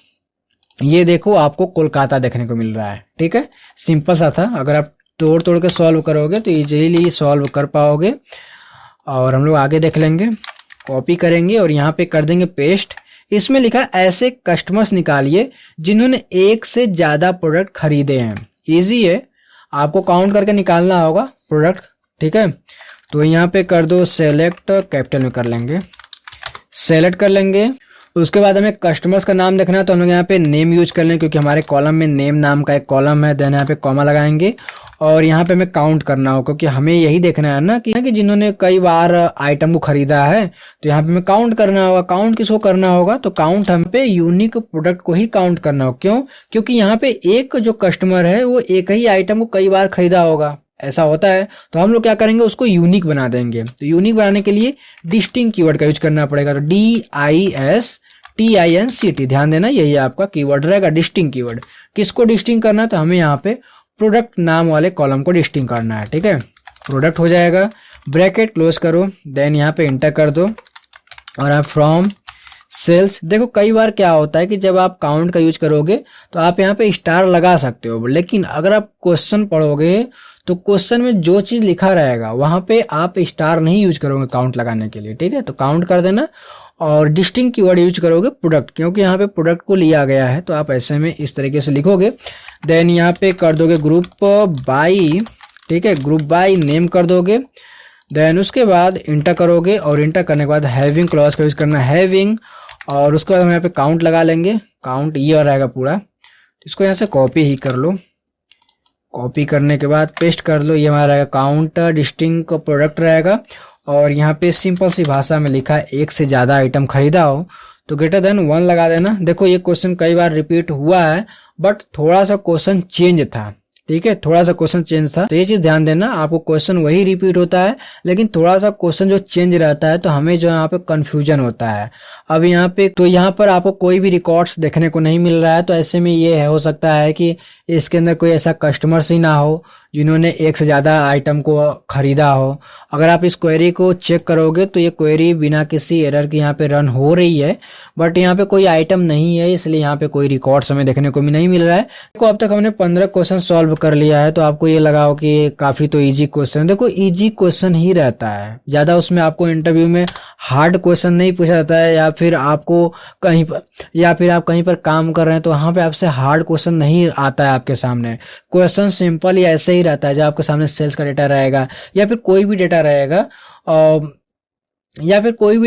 A: ये देखो आपको कोलकाता देखने को मिल रहा है। ठीक है, सिंपल सा था। अगर आप तोड़ तोड़ के सॉल्व करोगे तो इजीली सॉल्व कर पाओगे। और हम लोग आगे देख लेंगे, कॉपी करेंगे और यहाँ पे कर देंगे पेस्ट। इसमें लिखा ऐसे कस्टमर्स निकालिए जिन्होंने एक से ज्यादा प्रोडक्ट खरीदे हैं। इजी है, आपको काउंट करके निकालना होगा प्रोडक्ट। ठीक है, तो यहाँ पे कर दो सेलेक्ट, कैपिटल में कर लेंगे, सेलेक्ट कर लेंगे। उसके बाद हमें कस्टमर्स का नाम देखना है, तो हम लोग यहाँ पे नेम यूज कर लेंगे, क्योंकि हमारे कॉलम में नेम नाम का एक कॉलम है। देन यहाँ पे कॉमा लगाएंगे और यहाँ पे हमें काउंट करना हो, क्योंकि हमें यही देखना है ना कि जिन्होंने कई बार आइटम को खरीदा है, तो यहाँ पे हमें काउंट करना होगा। काउंट किसको करना होगा, तो काउंट हम पे यूनिक प्रोडक्ट को ही काउंट करना होगा। क्यों, क्योंकि यहाँ पे एक जो कस्टमर है वो एक ही आइटम को कई बार खरीदा होगा, ऐसा होता है। तो हम लोग क्या करेंगे, उसको यूनिक बना देंगे। तो यूनिक बनाने के लिए डिस्टिंक्ट कीवर्ड का यूज करना पड़ेगा। तो DISTINCT, ध्यान देना यही आपका कीवर्ड रहेगा, डिस्टिंक्ट कीवर्ड। किसको डिस्टिंक्ट करना है, तो हमें यहाँ पे प्रोडक्ट नाम वाले कॉलम को डिस्टिंक्ट करना है। ठीक है, प्रोडक्ट हो जाएगा, ब्रैकेट क्लोज करो, देन यहाँ पे इंटर कर दो और आप फ्रॉम सेल्स। देखो कई बार क्या होता है कि जब आप काउंट का यूज करोगे तो आप यहाँ पे स्टार लगा सकते हो, लेकिन अगर आप क्वेश्चन पढ़ोगे तो क्वेश्चन में जो चीज लिखा रहेगा वहां पे आप स्टार नहीं यूज करोगे काउंट लगाने के लिए। ठीक है, तो काउंट कर देना और डिस्टिंक्ट कीवर्ड यूज करोगे प्रोडक्ट, क्योंकि यहाँ पे प्रोडक्ट को लिया गया है। तो आप ऐसे में इस तरीके से लिखोगे। देन यहाँ पे कर दोगे ग्रुप बाई। ठीक है, ग्रुप बाई नेम कर दोगे। देन उसके बाद इंटर करोगे और इंटर करने के बाद हैविंग क्लॉज का यूज करना है, हैविंग। और उसके बाद हम यहाँ पे काउंट लगा लेंगे, काउंट ये रहेगा पूरा। इसको यहाँ से कॉपी ही कर लो, कॉपी करने के बाद पेस्ट कर लो। ये हमारा रहेगा काउंट डिस्टिंक्ट प्रोडक्ट रहेगा। और यहाँ पे सिंपल सी भाषा में लिखा है एक से ज्यादा आइटम खरीदा हो तो ग्रेटर देन 1 लगा देना। देखो ये क्वेश्चन कई बार रिपीट हुआ है, बट थोड़ा सा क्वेश्चन चेंज था। ठीक है, थोड़ा सा क्वेश्चन चेंज था, तो ये चीज ध्यान देना। आपको क्वेश्चन वही रिपीट होता है, लेकिन थोड़ा सा क्वेश्चन जो चेंज रहता है तो हमें जो यहाँ पे कंफ्यूजन होता है। अब यहाँ पे तो यहाँ पर आपको कोई भी रिकॉर्ड्स देखने को नहीं मिल रहा है, तो ऐसे में ये हो सकता है कि इसके अंदर कोई ऐसा कस्टमर्स ही ना हो जिन्होंने एक से ज्यादा आइटम को खरीदा हो। अगर आप इस क्वेरी को चेक करोगे तो ये क्वेरी बिना किसी एरर के यहाँ पे रन हो रही है, बट यहाँ पे कोई आइटम नहीं है, इसलिए यहाँ पे कोई रिकॉर्ड्स हमें देखने को भी नहीं मिल रहा है। देखो अब तक हमने 15 क्वेश्चन सॉल्व कर लिया है, तो आपको ये लगा हो कि काफी तो इजी क्वेश्चन है। देखो इजी क्वेश्चन ही रहता है, ज्यादा उसमें आपको इंटरव्यू में हार्ड क्वेश्चन नहीं पूछा जाता है, या फिर आपको कहीं पर या फिर आप कहीं पर काम कर रहे हैं तो वहां पे आपसे हार्ड क्वेश्चन नहीं आता है आपके सामने। क्वेश्चन सिंपल या ऐसे ही रहता है, जब आपके सामने सेल्स का डेटा रहेगा या फिर कोई भी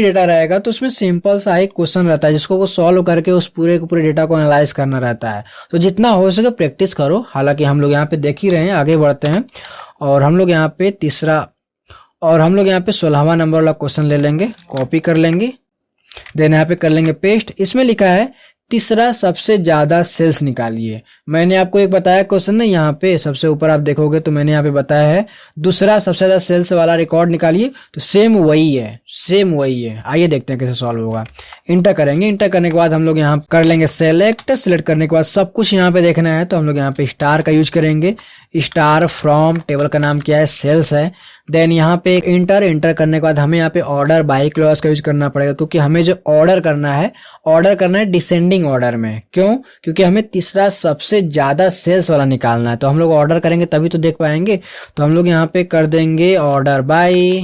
A: डेटा रहेगा तो उसमें सिंपल सा एक क्वेश्चन रहता है जिसको वो सॉल्व करके उस पूरे के पूरे डेटा को एनालाइज करना रहता है। तो जितना हो सके प्रैक्टिस करो। हालांकि हम लोग यहाँ पे देख ही रहे हैं, आगे बढ़ते हैं और हम लोग यहाँ पे 16वां नंबर वाला क्वेश्चन ले लेंगे, कॉपी कर लेंगे, देन यहाँ पे कर लेंगे पेस्ट। इसमें लिखा है तीसरा सबसे ज्यादा सेल्स निकालिए। मैंने आपको एक बताया क्वेश्चन ना, यहाँ पे सबसे ऊपर आप देखोगे तो मैंने यहाँ पे बताया है दूसरा सबसे ज्यादा सेल्स वाला रिकॉर्ड निकालिए, तो सेम वही है। आइए देखते हैं कैसे सॉल्व होगा। इंटर करेंगे, इंटर करने के बाद हम लोग यहाँ कर लेंगे सेलेक्ट करने के बाद सब कुछ यहाँ पे देखना है, तो हम लोग यहाँ पे स्टार का यूज करेंगे। स्टार फ्रॉम, टेबल का नाम क्या है, सेल्स है। देन यहाँ पे इंटर करने के बाद हमें यहाँ पे ऑर्डर बाई क्लॉज का यूज करना पड़ेगा, क्योंकि हमें जो ऑर्डर करना है डिसेंडिंग ऑर्डर में। क्यों, क्योंकि हमें तीसरा सबसे ज्यादा सेल्स वाला निकालना है, तो हम लोग ऑर्डर करेंगे तभी तो देख पाएंगे। तो हम लोग यहाँ पे कर देंगे ऑर्डर बाई।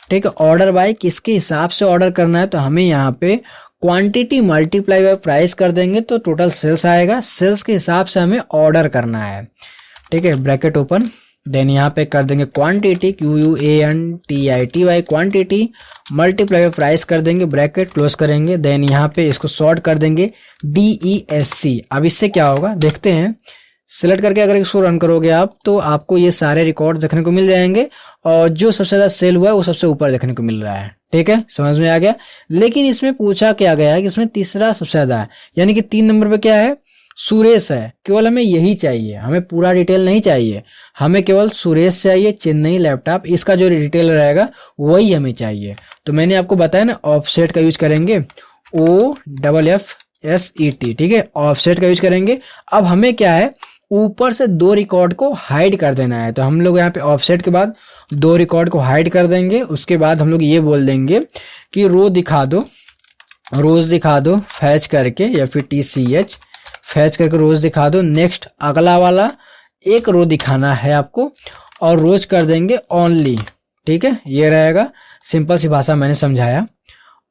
A: ठीक है, ऑर्डर बाई किसके हिसाब से ऑर्डर करना है, तो हमें यहाँ पे क्वांटिटी मल्टीप्लाई बाय प्राइस कर देंगे तो टोटल सेल्स आएगा। सेल्स के हिसाब से हमें ऑर्डर करना है। ठीक है, ब्रैकेट ओपन, देन यहाँ पे कर देंगे quantity QUANTITY quantity multiply by price कर देंगे, ब्रैकेट क्लोज करेंगे। देन यहाँ पे इसको सॉर्ट कर देंगे DESC। अब इससे क्या होगा देखते हैं। सिलेक्ट करके अगर इसको रन करोगे आप तो आपको ये सारे रिकॉर्ड देखने को मिल जाएंगे और जो सबसे ज्यादा सेल हुआ है वो सबसे ऊपर देखने को मिल रहा है। ठीक है, समझ में आ गया। लेकिन इसमें पूछा क्या गया है कि इसमें तीसरा सबसे ज्यादा है, यानी कि 3 नंबर पे क्या है, सुरेश है, केवल हमें यही चाहिए, हमें पूरा डिटेल नहीं चाहिए, हमें केवल सुरेश चाहिए, चेन्नई लैपटॉप, इसका जो डिटेल रहेगा वही हमें चाहिए। तो मैंने आपको बताया ना, ऑफसेट का यूज करेंगे, OFFSET, ठीक है, ऑफसेट का यूज करेंगे। अब हमें क्या है, ऊपर से 2 रिकॉर्ड को हाइड कर देना है। तो हम लोग यहाँ पे ऑफसेट के बाद 2 रिकॉर्ड को हाइड कर देंगे। उसके बाद हम लोग ये बोल देंगे कि रो दिखा दो, रोज दिखा दो फैच करके, या फिर TCH फैच करके रोज दिखा दो। नेक्स्ट अगला वाला एक रो दिखाना है आपको, और रोज कर देंगे ओनली, ठीक है, ये रहेगा। सिंपल सी भाषा मैंने समझाया।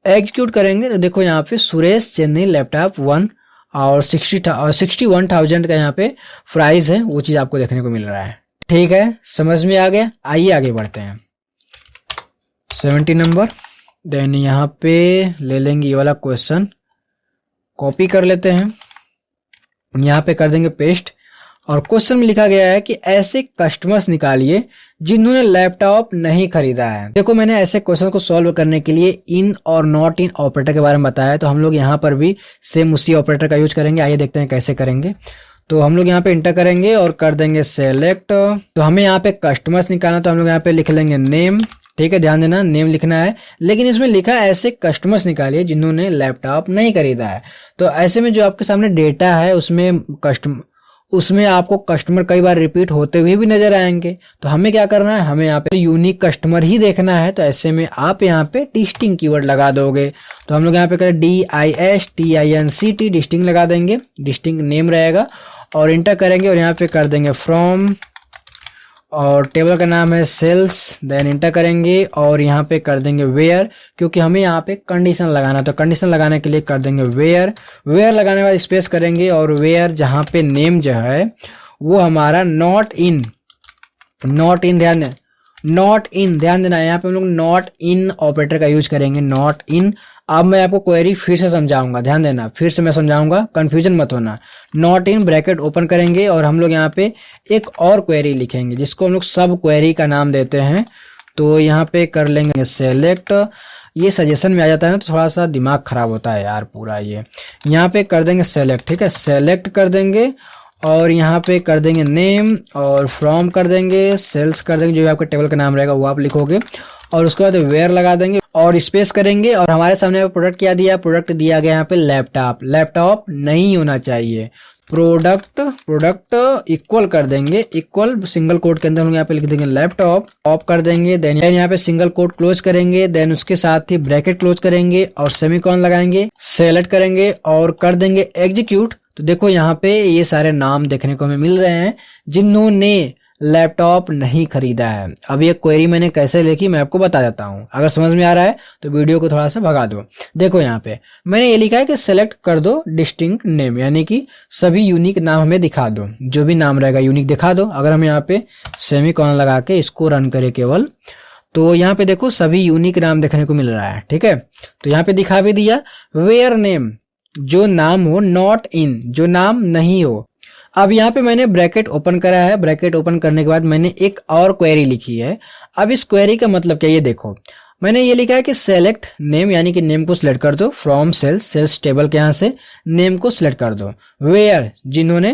A: एग्जीक्यूट करेंगे तो देखो यहाँ पे सुरेश चेन्नई लैपटॉप 1 और 61,000 का यहाँ पे प्राइस है, वो चीज आपको देखने को मिल रहा है। ठीक है, समझ में आ गया। आइए आगे बढ़ते हैं। 70 नंबर, देन यहाँ पे ले लेंगे ये वाला क्वेश्चन, कॉपी कर लेते हैं, यहाँ पे कर देंगे पेस्ट। और क्वेश्चन में लिखा गया है कि ऐसे कस्टमर्स निकालिए जिन्होंने लैपटॉप नहीं खरीदा है। देखो, मैंने ऐसे क्वेश्चन को सॉल्व करने के लिए इन और नॉट इन ऑपरेटर के बारे में बताया है, तो हम लोग यहाँ पर भी सेम उसी ऑपरेटर का यूज करेंगे। आइए देखते हैं कैसे करेंगे। तो हम लोग यहाँ पे इंटर करेंगे और कर देंगे सेलेक्ट। तो हमें यहाँ पे कस्टमर्स निकालना, तो हम लोग यहाँ पे लिख लेंगे नेम, ठीक है, ध्यान देना नेम लिखना है। लेकिन इसमें लिखा है ऐसे कस्टमर्स निकालिए जिन्होंने लैपटॉप नहीं खरीदा है। तो ऐसे में जो आपके सामने डेटा है उसमें आपको कस्टमर कई बार रिपीट होते हुए भी नजर आएंगे। तो हमें क्या करना है, हमें यहाँ पे यूनिक कस्टमर ही देखना है। तो ऐसे में आप यहाँ पे डिस्टिंक्ट कीवर्ड लगा दोगे। तो हम लोग यहाँ पे करें DISTINCT, डिस्टिंक्ट लगा देंगे, डिस्टिंक्ट नेम रहेगा, और इंटर करेंगे और यहाँ पे कर देंगे फ्रॉम, और टेबल का नाम है सेल्स, देन इंटर करेंगे और यहाँ पे कर देंगे वेयर, क्योंकि हमें यहाँ पे कंडीशन लगाना। तो कंडीशन लगाने के लिए कर देंगे वेयर, वेयर लगाने के बाद स्पेस करेंगे, और वेयर जहाँ पे नेम जो है वो हमारा नॉट इन, ध्यान देना, ध्यान देना, यहाँ पे हम लोग नॉट इन ऑपरेटर का यूज करेंगे, नॉट इन। अब मैं आपको क्वेरी फिर से समझाऊंगा, ध्यान देना, फिर से मैं समझाऊंगा, कंफ्यूजन मत होना। नॉट इन ब्रैकेट ओपन करेंगे और हम लोग यहाँ पे एक और क्वेरी लिखेंगे जिसको हम लोग सब क्वेरी का नाम देते हैं। तो यहाँ पे कर लेंगे सेलेक्ट। ये सजेशन में आ जाता है ना, तो थोड़ा सा दिमाग खराब होता है यार पूरा। ये यहाँ पे कर देंगे सेलेक्ट, ठीक है, सेलेक्ट कर देंगे और यहाँ पे कर देंगे नेम, और फ्रॉम कर देंगे, सेल्स कर देंगे, जो भी आपका टेबल का नाम रहेगा वो आप लिखोगे, और उसके बाद वेयर लगा देंगे और स्पेस करेंगे। और हमारे सामने प्रोडक्ट क्या दिया, प्रोडक्ट दिया गया यहाँ पे लैपटॉप, लैपटॉप नहीं होना चाहिए। प्रोडक्ट इक्वल कर देंगे, इक्वल सिंगल कोट के अंदर हम लोग यहाँ पे लिख देंगे लैपटॉप, ऑफ कर देंगे, देन यहाँ पे सिंगल कोट क्लोज करेंगे, देन उसके साथ ही ब्रैकेट क्लोज करेंगे और सेमीकोलन लगाएंगे, सेलेक्ट करेंगे और कर देंगे एग्जीक्यूट। तो देखो यहाँ पे ये सारे नाम देखने को हमें मिल रहे हैं जिन्होंने लैपटॉप नहीं खरीदा है। अब ये क्वेरी मैंने कैसे लिखी मैं आपको बता देता हूँ, अगर समझ में आ रहा है तो वीडियो को थोड़ा सा भगा दो। देखो यहाँ पे मैंने ये लिखा है कि सेलेक्ट कर दो डिस्टिंक्ट नेम, यानी कि सभी यूनिक नाम हमें दिखा दो, जो भी नाम रहेगा यूनिक दिखा दो। अगर हम यहाँ पे सेमीकोलन लगा के इसको रन करें केवल, तो यहाँ पे देखो सभी यूनिक नाम देखने को मिल रहा है, ठीक है। तो यहाँ पे दिखा भी दिया वेयर नेम, जो नाम हो, नॉट इन, जो नाम नहीं हो। अब यहाँ पे मैंने ब्रैकेट ओपन करा है, ब्रैकेट ओपन करने के बाद मैंने एक और क्वेरी लिखी है। अब इस क्वेरी का मतलब क्या, ये देखो मैंने ये लिखा है कि सेलेक्ट नेम, यानी कि नेम को सिलेक्ट कर दो, फ्रॉम सेल्स, सेल्स टेबल के यहाँ से नेम को सिलेक्ट कर दो, वेयर जिन्होंने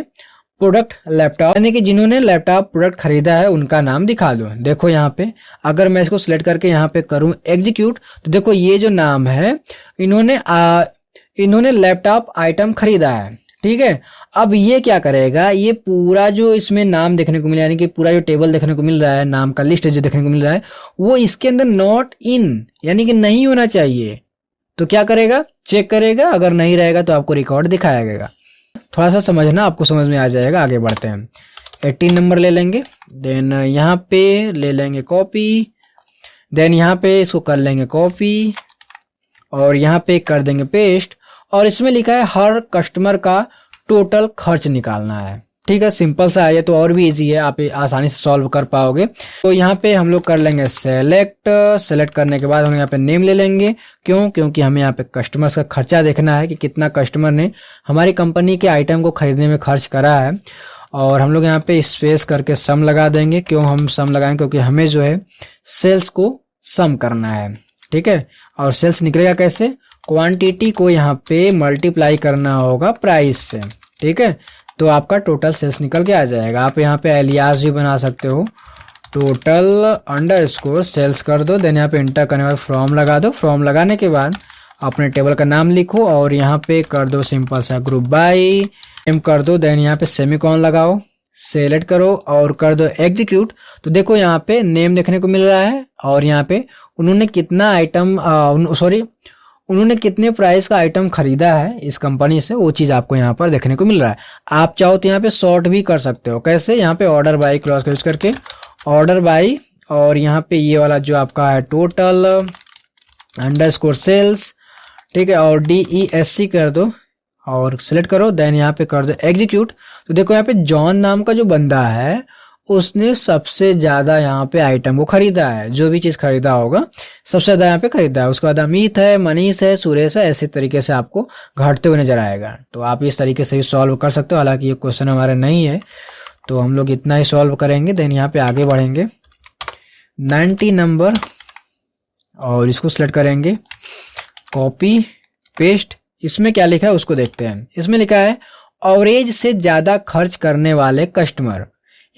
A: प्रोडक्ट लैपटॉप, यानी कि जिन्होंने लैपटॉप प्रोडक्ट खरीदा है उनका नाम दिखा दो। देखो यहाँ पे अगर मैं इसको सिलेक्ट करके यहाँ पे करूं एग्जीक्यूट, तो देखो ये जो नाम है इन्होंने लैपटॉप आइटम खरीदा है, ठीक है। अब ये क्या करेगा, ये पूरा जो इसमें नाम देखने को मिला, यानी कि पूरा जो टेबल देखने को मिल रहा है, नाम का लिस्ट जो देखने को मिल रहा है, वो इसके अंदर नॉट इन यानी कि नहीं होना चाहिए। तो क्या करेगा, चेक करेगा, अगर नहीं रहेगा तो आपको रिकॉर्ड दिखाया। थोड़ा सा समझना, आपको समझ में आ जाएगा। आगे बढ़ते हैं, 18 नंबर ले लेंगे, देन यहाँ पे ले लेंगे कॉपी, देन यहाँ पे इसको कर लेंगे कॉपी और यहाँ पे कर देंगे पेस्ट, और इसमें लिखा है हर कस्टमर का टोटल खर्च निकालना है, ठीक है। सिंपल सा है, तो और भी इजी है, आप आसानी से सॉल्व कर पाओगे। तो यहाँ पे हम लोग कर लेंगे सेलेक्ट, सेलेक्ट करने के बाद हम यहाँ पे नेम ले लेंगे, क्योंकि हमें यहाँ पे कस्टमर्स का खर्चा देखना है कि कितना कस्टमर ने हमारी कंपनी के आइटम को खरीदने में खर्च करा है। और हम लोग यहाँ पे स्पेस करके सम लगा देंगे। क्यों हम सम लगाएंगे, क्योंकि हमें जो है सेल्स को सम करना है, ठीक है। और सेल्स निकलेगा कैसे, क्वांटिटी को यहाँ पे मल्टीप्लाई करना होगा प्राइस से, ठीक है, तो आपका टोटल सेल्स निकल के आ जाएगा। आप यहाँ पे एलियास भी बना सकते हो, टोटल अंडरस्कोर सेल्स कर दो, देन यहाँ पे इंटर करने बाद फ्रॉम लगा दो। फ्रॉम लगाने के बाद अपने टेबल का नाम लिखो और यहाँ पे कर दो सिंपल सा ग्रुप बाय, नेम कर दो, देन यहाँ पे सेमीकोलन लगाओ, सेलेक्ट करो और कर दो एग्जीक्यूट। तो देखो यहाँ पे नेम देखने को मिल रहा है और यहाँ पे उन्होंने कितना आइटम उन्होंने कितने प्राइस का आइटम खरीदा है इस कंपनी से, वो चीज़ आपको यहाँ पर देखने को मिल रहा है। आप चाहो तो यहाँ पे सॉर्ट भी कर सकते हो। कैसे? यहाँ पे ऑर्डर बाय क्लॉज का यूज करके ऑर्डर बाय, और यहाँ पे ये वाला जो आपका है टोटल अंडरस्कोर सेल्स, ठीक है, और DESC कर दो और सिलेक्ट करो, देन यहाँ पे कर दो एग्जीक्यूट। तो देखो यहाँ पे जॉन नाम का जो बंदा है उसने सबसे ज्यादा यहाँ पे आइटम को खरीदा है, जो भी चीज खरीदा होगा सबसे ज्यादा यहाँ पे खरीदा है। उसके बाद अमित है, मनीष है, सुरेश है, ऐसे तरीके से आपको घटते हुए नजर आएगा। तो आप इस तरीके से भी सॉल्व कर सकते हो। हालांकि ये क्वेश्चन हमारे नहीं है तो हम लोग इतना ही सॉल्व करेंगे, देन यहाँ पे आगे बढ़ेंगे 90 नंबर और इसको सिलेक्ट करेंगे, कॉपी पेस्ट। इसमें क्या लिखा है उसको देखते हैं। इसमें लिखा है एवरेज से ज्यादा खर्च करने वाले कस्टमर,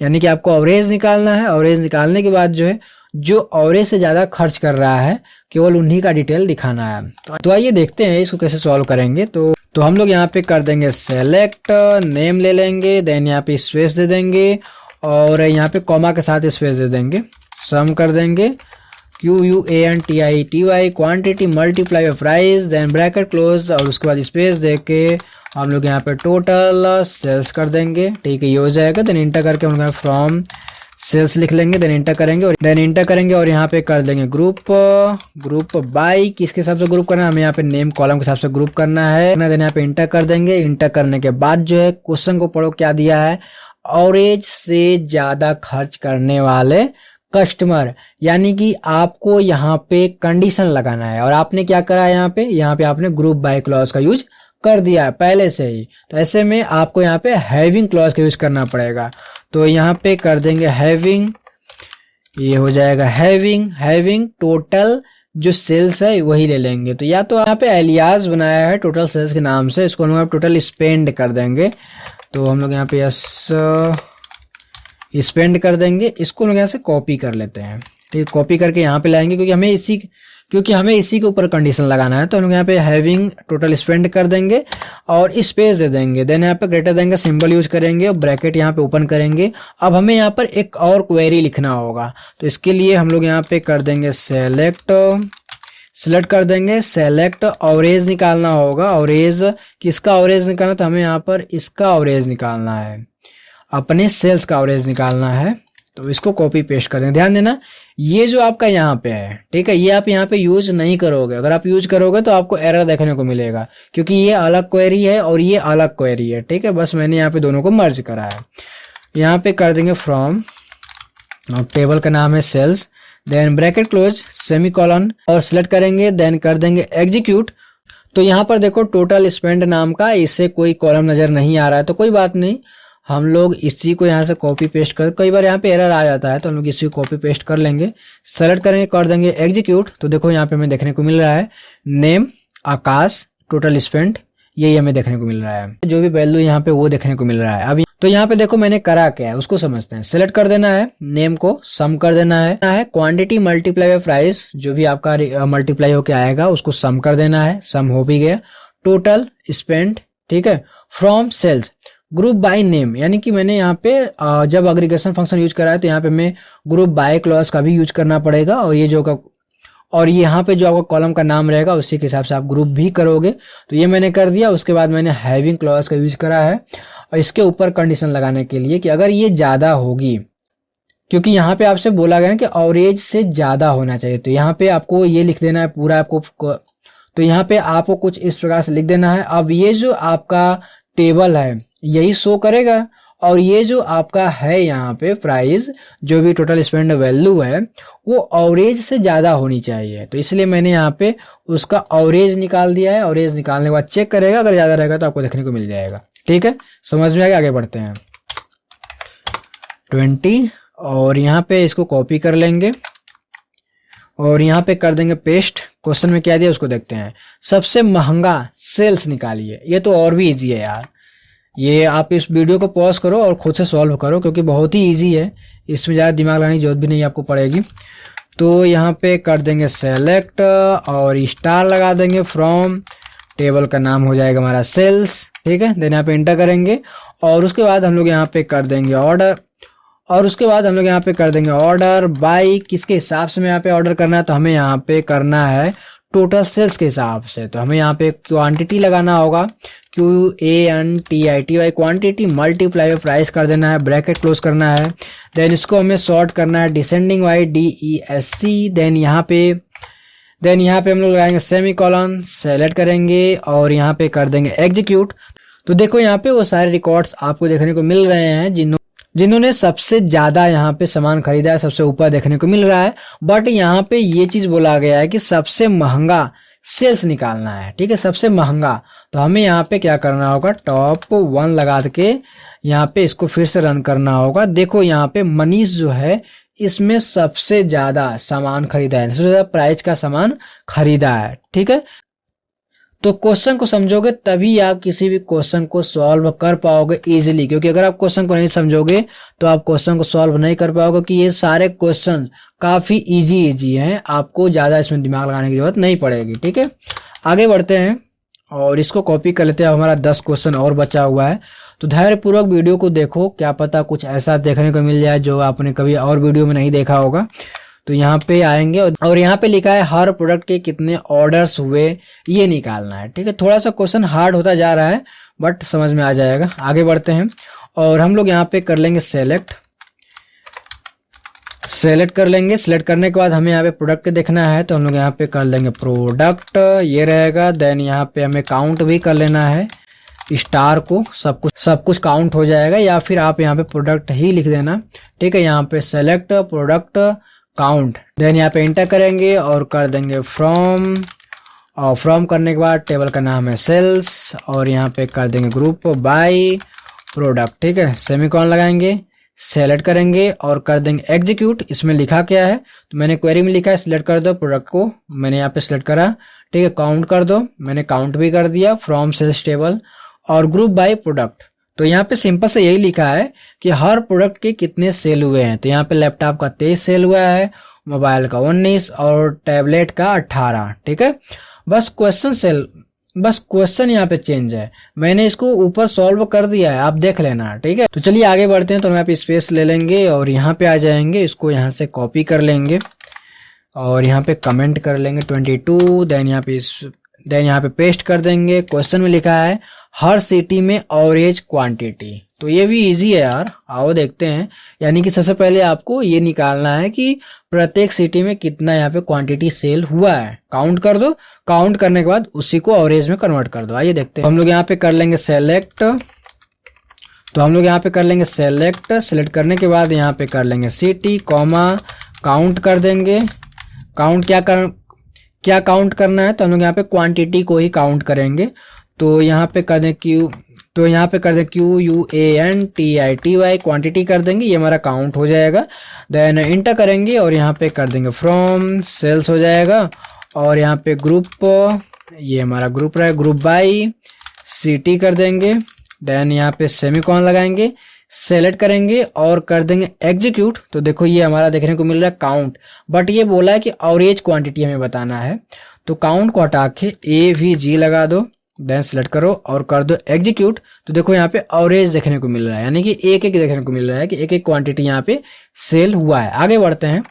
A: यानी कि आपको एवरेज निकालना है। एवरेज निकालने के बाद जो है जो एवरेज से ज्यादा खर्च कर रहा है केवल उन्हीं का डिटेल दिखाना है। तो आइए देखते हैं इसको कैसे सॉल्व करेंगे। तो हम लोग यहाँ पे कर देंगे सेलेक्ट, नेम ले लेंगे, देन यहाँ पे स्पेस दे देंगे और यहाँ पे कॉमा के साथ स्पेस दे देंगे, सम कर देंगे QUANTITY quantity multiply by price, then bracket close और उसके बाद स्पेस दे के हम लोग यहाँ पे टोटल सेल्स कर देंगे। ठीक है, ये हो जाएगा। देन इंटर करके हम लोग फ्रॉम सेल्स लिख लेंगे, देन इंटर करेंगे और यहाँ पे कर देंगे ग्रुप बाय। किसके हिसाब से ग्रुप करना है? हमें यहाँ पे नेम कॉलम के हिसाब से ग्रुप करना है। देन यहाँ पे इंटर कर देंगे। इंटर करने के बाद जो है क्वेश्चन को पढ़ो क्या दिया है, एवरेज से ज्यादा खर्च करने वाले कस्टमर, यानी कि आपको यहाँ पे कंडीशन लगाना है। और आपने क्या करा है यहाँ पे आपने ग्रुप बाय क्लॉज का यूज कर दिया है पहले से ही। तो ऐसे में आपको यहाँ पे हैविंग क्लॉज का यूज करना पड़ेगा। तो यहाँ पे कर देंगे हैविंग, ये हो जाएगा हैविंग टोटल जो सेल्स है वही ले लेंगे। तो या तो यहाँ पे एलियास बनाया है टोटल सेल्स के नाम से, इसको हम लोग टोटल स्पेंड कर देंगे। तो हम लोग यहाँ पे स्पेंड कर देंगे, इसको लोग यहाँ से कॉपी कर लेते हैं। ठीक, कॉपी करके यहाँ पे लाएंगे क्योंकि हमें इसी के ऊपर कंडीशन लगाना है। तो हम लोग यहाँ पे हैविंग टोटल स्पेंड कर देंगे और स्पेस दे देंगे, देन यहाँ पे ग्रेटर देन का सिंबल यूज करेंगे और ब्रैकेट यहाँ पे ओपन करेंगे। अब हमें यहाँ पर एक और क्वेरी लिखना होगा, तो इसके लिए हम लोग यहाँ पे कर देंगे सिलेक्ट कर देंगे सेलेक्ट, एवरेज निकालना होगा। एवरेज किसका एवरेज निकालना? तो हमें यहाँ पर इसका एवरेज निकालना है, अपने सेल्स का एवरेज निकालना है। तो इसको कॉपी पेस्ट कर देंगे। ध्यान देना ये जो आपका यहाँ पे है, ठीक है, ये आप यहाँ पे यूज नहीं करोगे। अगर आप यूज करोगे तो आपको एरर देखने को मिलेगा, क्योंकि ये अलग क्वेरी है और ये अलग क्वेरी है। ठीक है, बस मैंने यहाँ पे दोनों को मर्ज करा है। यहाँ पे कर देंगे फ्रॉम, टेबल का नाम है sales, then bracket close semicolon और सिलेक्ट करेंगे, देन कर देंगे एग्जीक्यूट। तो यहाँ पर देखो टोटल स्पेंड नाम का इससे कोई कॉलम नजर नहीं आ रहा है, तो कोई बात नहीं, हम लोग इसी को यहाँ से कॉपी पेस्ट कर, कई बार यहाँ पे एरर आ जाता है तो हम लोग इसी को कॉपी पेस्ट कर लेंगे, सेलेक्ट करेंगे, कर देंगे एग्जीक्यूट। तो देखो यहाँ पे हमें देखने को मिल रहा है नेम आकाश टोटल स्पेंड, यही हमें देखने को मिल रहा है। जो भी वैल्यू यहाँ पे वो देखने को मिल रहा है। अब तो यहाँ पे देखो मैंने करा क्या है उसको समझते हैं। सेलेक्ट कर देना है, नेम को सम कर देना है, क्वांटिटी मल्टीप्लाई बाय प्राइस, जो भी आपका मल्टीप्लाई होके आएगा उसको सम कर देना है, सम हो भी गया, टोटल स्पेंड, ठीक है, from sales group by name, यानी कि मैंने यहाँ पे जब एग्रीगेशन फंक्शन यूज करा है तो यहाँ पे मैं ग्रुप बाय क्लॉज का भी यूज करना पड़ेगा। और यहाँ पे जो आपका कॉलम का नाम रहेगा उसी के हिसाब से आप ग्रुप भी करोगे। तो ये मैंने कर दिया। उसके बाद मैंने हैविंग क्लॉज का यूज करा है और इसके ऊपर कंडीशन लगाने के लिए कि अगर ये ज्यादा होगी, क्योंकि यहाँ पे आपसे बोला गया कि एवरेज से ज्यादा होना चाहिए, तो यहाँ पे आपको ये लिख देना है पूरा आपको। तो यहाँ पे आपको कुछ इस प्रकार से लिख देना है। अब ये जो आपका टेबल है यही शो करेगा और ये जो आपका है यहाँ पे प्राइस, जो भी टोटल स्पेंड वैल्यू है वो एवरेज से ज्यादा होनी चाहिए। तो इसलिए मैंने यहाँ पे उसका एवरेज निकाल दिया है। एवरेज निकालने के बाद चेक करेगा, अगर ज्यादा रहेगा तो आपको देखने को मिल जाएगा। ठीक है, समझ में आगे बढ़ते हैं। 20 और यहाँ पे इसको कॉपी कर लेंगे और यहाँ पे कर देंगे पेस्ट। क्वेश्चन में क्या दिया उसको देखते हैं। सबसे महंगा सेल्स निकालिए, ये तो और भी इजी है यार, ये आप इस वीडियो को पॉज करो और खुद से सॉल्व करो, क्योंकि बहुत ही ईजी है, इसमें ज़्यादा दिमाग लगाने की जरूरत भी नहीं आपको पड़ेगी। तो यहाँ पे कर देंगे सेलेक्ट और स्टार लगा देंगे फ्रॉम, टेबल का नाम हो जाएगा हमारा सेल्स, ठीक है। देन यहाँ पे इंटर करेंगे और उसके बाद हम लोग यहाँ पे कर देंगे ऑर्डर, और उसके बाद हम लोग यहाँ पे कर देंगे ऑर्डर बाई, किसके हिसाब से हमें यहाँ पे ऑर्डर करना है, तो हमें यहाँ पे करना है टोटल सेल्स के हिसाब से। तो हमें यहाँ पे क्वांटिटी लगाना होगा, QUANTITY quantity, multiply by price कर देना है, ब्रैकेट क्लोज करना है। देन इसको हमें सॉर्ट करना है डिसेंडिंग वाई DESC। देन यहाँ पे हम लोग लगाएंगे सेमी कॉलन, सेलेक्ट करेंगे और यहाँ पे कर देंगे एग्जीक्यूट। तो देखो यहाँ पे वो सारे रिकॉर्ड्स आपको देखने को मिल रहे हैं जिन्होंने सबसे ज्यादा यहाँ पे सामान खरीदा है, सबसे ऊपर देखने को मिल रहा है। बट यहाँ पे ये चीज बोला गया है कि सबसे महंगा सेल्स निकालना है, ठीक है, सबसे महंगा। तो हमें यहाँ पे क्या करना होगा, टॉप 1 लगा के यहाँ पे इसको फिर से रन करना होगा। देखो यहाँ पे मनीष जो है इसमें सबसे ज्यादा सामान खरीदा है, सबसे ज्यादा प्राइस का सामान खरीदा है, ठीक है। तो क्वेश्चन को समझोगे तभी आप किसी भी क्वेश्चन को सॉल्व कर पाओगे इजीली, क्योंकि अगर आप क्वेश्चन को नहीं समझोगे तो आप क्वेश्चन को सॉल्व नहीं कर पाओगे, क्योंकि ये सारे क्वेश्चन काफी इजी हैं, आपको ज्यादा इसमें दिमाग लगाने की जरूरत नहीं पड़ेगी, ठीक है। आगे बढ़ते हैं और इसको कॉपी कर लेते हैं। हमारा 10 क्वेश्चन और बचा हुआ है, तो धैर्यपूर्वक वीडियो को देखो, क्या पता कुछ ऐसा देखने को मिल जाए जो आपने कभी और वीडियो में नहीं देखा होगा। तो यहाँ पे आएंगे और यहाँ पे लिखा है हर प्रोडक्ट के कितने ऑर्डर्स हुए, ये निकालना है, ठीक है। थोड़ा सा क्वेश्चन हार्ड होता जा रहा है बट समझ में आ जाएगा। आगे बढ़ते हैं और हम लोग यहाँ पे कर लेंगे सेलेक्ट कर लेंगे। सिलेक्ट करने के बाद हमें यहाँ पे प्रोडक्ट देखना है, तो हम लोग यहाँ पे कर लेंगे प्रोडक्ट, ये रहेगा। देन यहाँ पे हमें काउंट भी कर लेना है, स्टार को सब कुछ काउंट हो जाएगा, या फिर आप यहाँ पे प्रोडक्ट ही लिख देना, ठीक है। यहाँ पे सेलेक्ट प्रोडक्ट काउंट, देन यहाँ पे इंटर करेंगे और कर देंगे फ्रॉम, और फ्रॉम करने के बाद टेबल का नाम है सेल्स और यहाँ पे कर देंगे ग्रुप बाय प्रोडक्ट, ठीक है। सेमीकोलन लगाएंगे, सेलेक्ट करेंगे और कर देंगे एग्जीक्यूट। इसमें लिखा क्या है, तो मैंने क्वेरी में लिखा है सिलेक्ट कर दो प्रोडक्ट को, मैंने यहाँ पे सिलेक्ट करा, ठीक है। काउंट कर दो, मैंने काउंट भी कर दिया, फ्रॉम सेल्स टेबल और ग्रुप बाय प्रोडक्ट। तो यहाँ पे सिंपल से यही लिखा है कि हर प्रोडक्ट के कितने सेल हुए हैं। तो यहाँ पे लैपटॉप का 23 सेल हुआ है, मोबाइल का 19 और टैबलेट का 18, ठीक है। बस क्वेश्चन यहाँ पे चेंज है, मैंने इसको ऊपर सॉल्व कर दिया है, आप देख लेना, ठीक है। तो चलिए आगे बढ़ते हैं। तो हम यहाँ पे स्पेस ले लेंगे और यहाँ पे आ जाएंगे, इसको यहाँ से कॉपी कर लेंगे और यहाँ पे कमेंट कर लेंगे 22। देन यहाँ पे पेस्ट कर देंगे। क्वेश्चन में लिखा है हर सिटी में एवरेज क्वांटिटी, तो ये भी इजी है यार, आओ देखते हैं। यानी कि सबसे पहले आपको ये निकालना है कि प्रत्येक सिटी में कितना यहाँ पे क्वांटिटी सेल हुआ है, काउंट कर दो, काउंट करने के बाद उसी को एवरेज में कन्वर्ट कर दो। आइए देखते हैं। हम लोग यहाँ पे कर लेंगे सेलेक्ट, तो हम लोग यहाँ पे कर लेंगे सेलेक्ट करने के बाद यहाँ पे कर लेंगे सिटी कॉमा काउंट कर देंगे। काउंट क्या काउंट करना है, तो हम लोग यहाँ पे क्वांटिटी को ही काउंट करेंगे। तो यहाँ पे कर दें QUANTITY क्वांटिटी कर देंगे, ये हमारा काउंट हो जाएगा। देन इंटर करेंगे और यहाँ पे कर देंगे फ्रॉम सेल्स हो जाएगा और यहाँ पे ग्रुप, ये हमारा ग्रुप रहा है, ग्रुप बाय सिटी कर देंगे। देन यहाँ पे सेमीकोलन लगाएंगे, सेलेक्ट करेंगे और कर देंगे एग्जीक्यूट। तो देखो ये हमारा देखने को मिल रहा है काउंट, बट ये बोला है कि एवरेज क्वांटिटी हमें बताना है। तो काउंट को हटा के AVG लगा दो, देन सेलेक्ट करो और कर दो एग्जीक्यूट। तो देखो यहाँ पे एवरेज देखने को मिल रहा है, यानी कि एक देखने को मिल रहा है कि एक क्वांटिटी यहाँ पे सेल हुआ है। आगे बढ़ते हैं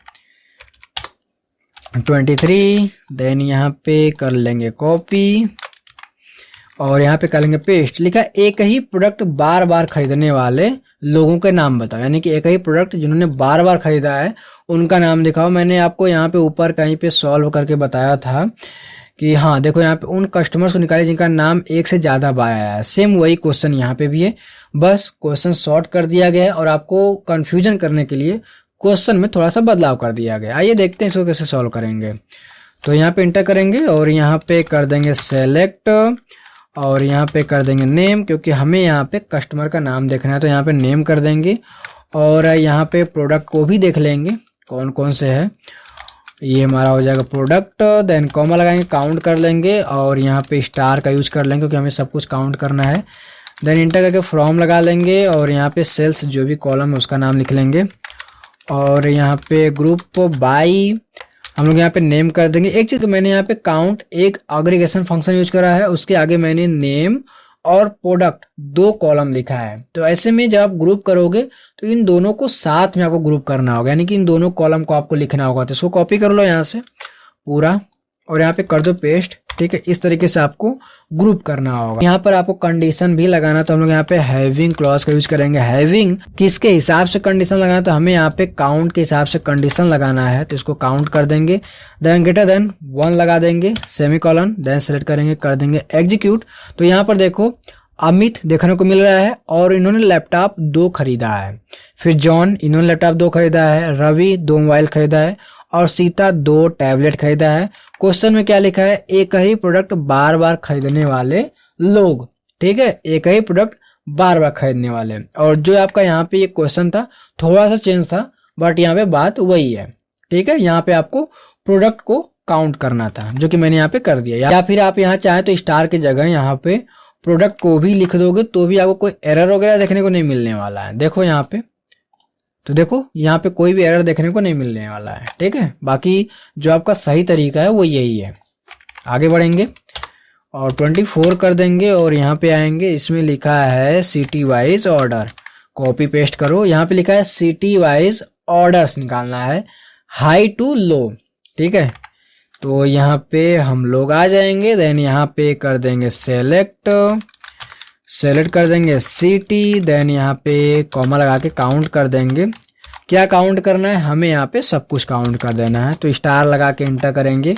A: 23। देन यहाँ पे कर लेंगे कॉपी और यहाँ पे कर लेंगे पेस्ट। लिखा एक ही प्रोडक्ट बार बार खरीदने वाले लोगों के नाम बताओ, यानी कि एक ही प्रोडक्ट जिन्होंने बार बार खरीदा है उनका नाम दिखाओ। मैंने आपको यहाँ पे ऊपर कहीं पे सॉल्व करके बताया था कि हाँ देखो यहाँ पे उन कस्टमर्स को निकाले जिनका नाम एक से ज्यादा बार आया है। सेम वही क्वेश्चन यहाँ पे भी है, बस क्वेश्चन शॉर्ट कर दिया गया है और आपको कंफ्यूजन करने के लिए क्वेश्चन में थोड़ा सा बदलाव कर दिया गया। आइए देखते हैं इसको कैसे सॉल्व करेंगे। तो यहाँ पे इंटर करेंगे और यहाँ पे कर देंगे सेलेक्ट और यहाँ पे कर देंगे नेम, क्योंकि हमें यहाँ पे कस्टमर का नाम देखना है, तो यहाँ पे नेम कर देंगे और यहाँ पे प्रोडक्ट को भी देख लेंगे कौन कौन से है। ये हमारा हो जाएगा प्रोडक्ट, देन कॉमा लगाएंगे, काउंट कर लेंगे और यहाँ पे स्टार का यूज कर लेंगे क्योंकि हमें सब कुछ काउंट करना है। देन इंटर करके फ्रॉम लगा लेंगे और यहाँ पे सेल्स जो भी कॉलम है उसका नाम लिख लेंगे और यहाँ पे ग्रुप बाई हम लोग यहाँ पे नेम कर देंगे। एक चीज मैंने यहाँ पे काउंट एक एग्रीगेशन फंक्शन यूज करा है, उसके आगे मैंने नेम और प्रोडक्ट 2 कॉलम लिखा है। तो ऐसे में जब आप ग्रुप करोगे तो इन दोनों को साथ में आपको ग्रुप करना होगा, यानी कि इन दोनों कॉलम को आपको लिखना होगा। तो इसको कॉपी कर लो यहाँ से पूरा और यहाँ पे कर दो पेस्ट। ठीक है, इस तरीके से आपको ग्रुप करना होगा। यहाँ पर आपको कंडीशन भी लगाना, तो हम लोग यहाँ पे हैविंग क्लॉज का यूज करेंगे। हैविंग किसके हिसाब से कंडीशन लगाना, तो हमें यहाँ पे काउंट के हिसाब से कंडीशन लगाना है, तो इसको काउंट कर देंगे। देन ग्रेटर देन 1 लगा देंगे, सेमीकोलन, देन सेलेक्ट करेंगे, कर देंगे एग्जीक्यूट। तो यहाँ पर देखो अमित देखने को मिल रहा है और इन्होंने लैपटॉप 2 खरीदा है। फिर जॉन, इन्होंने लैपटॉप 2 खरीदा है। रवि 2 मोबाइल खरीदा है और सीता 2 टैबलेट खरीदा है। क्वेश्चन में क्या लिखा है, एक ही प्रोडक्ट बार बार खरीदने वाले लोग। ठीक है, एक ही प्रोडक्ट बार बार खरीदने वाले। और जो आपका यहाँ पे ये क्वेश्चन था थोड़ा सा चेंज था, बट यहाँ पे बात वही है। ठीक है, यहाँ पे आपको प्रोडक्ट को काउंट करना था, जो कि मैंने यहाँ पे कर दिया। या फिर आप यहाँ चाहें तो स्टार की जगह यहाँ पे प्रोडक्ट को भी लिख दोगे तो भी आपको कोई एरर वगैरह देखने को नहीं मिलने वाला है। देखो यहाँ पे, तो देखो यहाँ पे कोई भी एरर देखने को नहीं मिलने वाला है। ठीक है, बाकी जो आपका सही तरीका है वो यही है। आगे बढ़ेंगे और 24 कर देंगे और यहाँ पे आएंगे, इसमें लिखा है city wise order, copy paste करो। यहाँ पे लिखा है सिटी वाइज ऑर्डर्स निकालना है, हाई टू लो। ठीक है, तो यहाँ पे हम लोग आ जाएंगे। देन यहाँ पे कर देंगे सेलेक्ट कर देंगे सिटी। देन यहाँ पे कॉमा लगा के काउंट कर देंगे। क्या काउंट करना है, हमें यहाँ पे सब कुछ काउंट कर देना है। तो स्टार लगा के इंटर करेंगे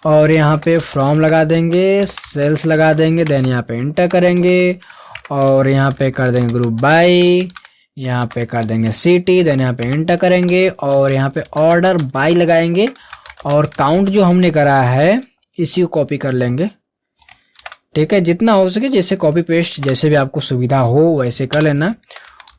A: और यहाँ पे फ्रॉम लगा देंगे, सेल्स लगा देंगे। देन यहाँ पे इंटर करेंगे और यहाँ पे कर देंगे ग्रुप बाई, यहाँ पे कर देंगे सिटी। देन यहाँ पे इंटर करेंगे और यहाँ पे ऑर्डर बाई लगाएंगे और काउंट जो हमने करा है इसी को कॉपी कर लेंगे। ठीक है, जितना हो सके जैसे कॉपी पेस्ट जैसे भी आपको सुविधा हो वैसे कर लेना।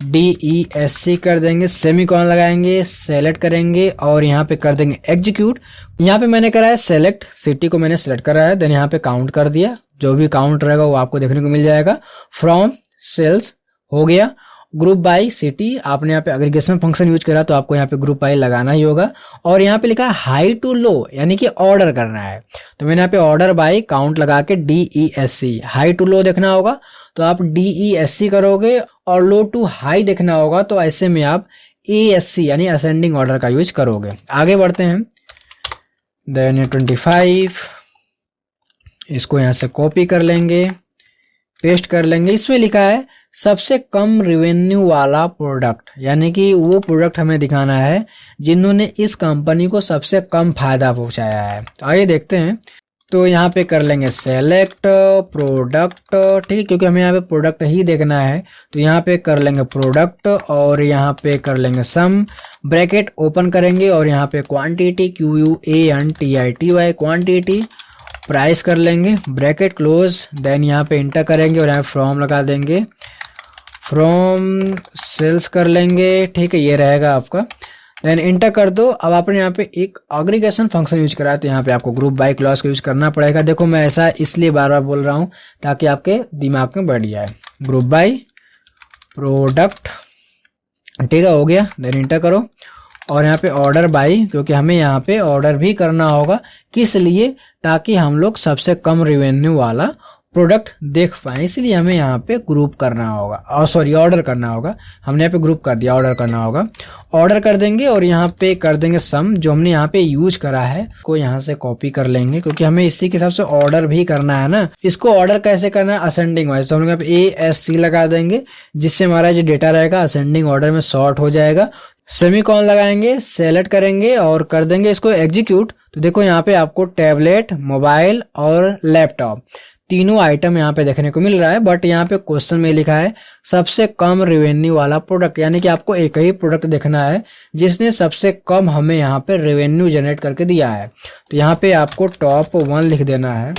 A: DESC कर देंगे, सेमीकोलन लगाएंगे, सेलेक्ट करेंगे और यहाँ पे कर देंगे एग्जीक्यूट। यहाँ पे मैंने करा है सेलेक्ट, सिटी को मैंने सेलेक्ट करा है। देन यहाँ पे काउंट कर दिया, जो भी काउंट रहेगा वो आपको देखने को मिल जाएगा। फ्रॉम सेल्स हो गया, ग्रुप बाई सिटी, आपने यहाँ पे एग्रीगेशन फंक्शन यूज करा तो आपको यहाँ पे ग्रुप बाई लगाना ही होगा। और यहाँ पे लिखा है हाई टू लो, यानी कि ऑर्डर करना है। तो मैंने यहाँ पे ऑर्डर बाई काउंट लगा के DESC, हाई टू लो देखना होगा तो आप DESC करोगे और लो टू हाई देखना होगा तो ऐसे में आप ASC यानी असेंडिंग ऑर्डर का यूज करोगे। आगे बढ़ते हैं। देन 25 इसको यहाँ से कॉपी कर लेंगे, पेस्ट कर लेंगे। इसमें लिखा है सबसे कम रेवेन्यू वाला प्रोडक्ट, यानी कि वो प्रोडक्ट हमें दिखाना है जिन्होंने इस कंपनी को सबसे कम फायदा पहुंचाया है। तो आइए देखते हैं। तो यहाँ पे कर लेंगे सेलेक्ट प्रोडक्ट। ठीक है, क्योंकि हमें यहाँ पे प्रोडक्ट ही देखना है तो यहाँ पे कर लेंगे प्रोडक्ट और यहाँ पे कर लेंगे सम, ब्रैकेट ओपन करेंगे और यहाँ पे क्वांटिटी QUANTITY क्वांटिटी, प्राइस कर लेंगे, ब्रैकेट क्लोज। देन यहाँ पे इंटर करेंगे और यहाँ फ्रॉम लगा देंगे, फ्रॉम सेल्स कर लेंगे। ठीक है, ये रहेगा आपका। देन इंटर कर दो। अब आपने यहाँ पे एक एग्रीगेशन फंक्शन यूज करा है तो यहाँ पे आपको ग्रुप बाई क्लॉज का यूज करना पड़ेगा। देखो मैं ऐसा इसलिए बार बार बोल रहा हूँ ताकि आपके दिमाग में बैठ जाए। ग्रुप बाई प्रोडक्ट, ठीक है, हो गया। देन इंटर करो और यहाँ पे ऑर्डर बाई, क्योंकि हमें यहाँ पे ऑर्डर भी करना होगा, किस लिए, ताकि हम लोग सबसे कम रेवेन्यू वाला प्रोडक्ट देख पाए, इसलिए हमें यहाँ पे ग्रुप करना होगा और सॉरी ऑर्डर करना होगा। हमने यहाँ पे ग्रुप कर दिया, ऑर्डर करना होगा। ऑर्डर कर देंगे और यहाँ पे कर देंगे सम, जो हमने यहाँ पे यूज करा है को यहाँ से कॉपी कर लेंगे, क्योंकि हमें इसी के हिसाब से ऑर्डर भी करना है ना। इसको ऑर्डर कैसे करना है, असेंडिंग वाइज। तो हम लोग यहाँ पे ASC लगा देंगे, जिससे हमारा जो डेटा रहेगा असेंडिंग ऑर्डर में सॉर्ट हो जाएगा। सेमीकोलन लगाएंगे, सेलेक्ट करेंगे और कर देंगे इसको एग्जीक्यूट। तो देखो यहाँ पे आपको टैबलेट, मोबाइल और लैपटॉप तीनों आइटम यहाँ पे देखने को मिल रहा है। बट यहाँ पे क्वेश्चन में लिखा है सबसे कम रेवेन्यू वाला प्रोडक्ट, यानी कि आपको एक ही प्रोडक्ट देखना है जिसने सबसे कम हमें यहाँ पे रेवेन्यू जनरेट करके दिया है। तो यहाँ पे आपको टॉप 1 लिख देना है,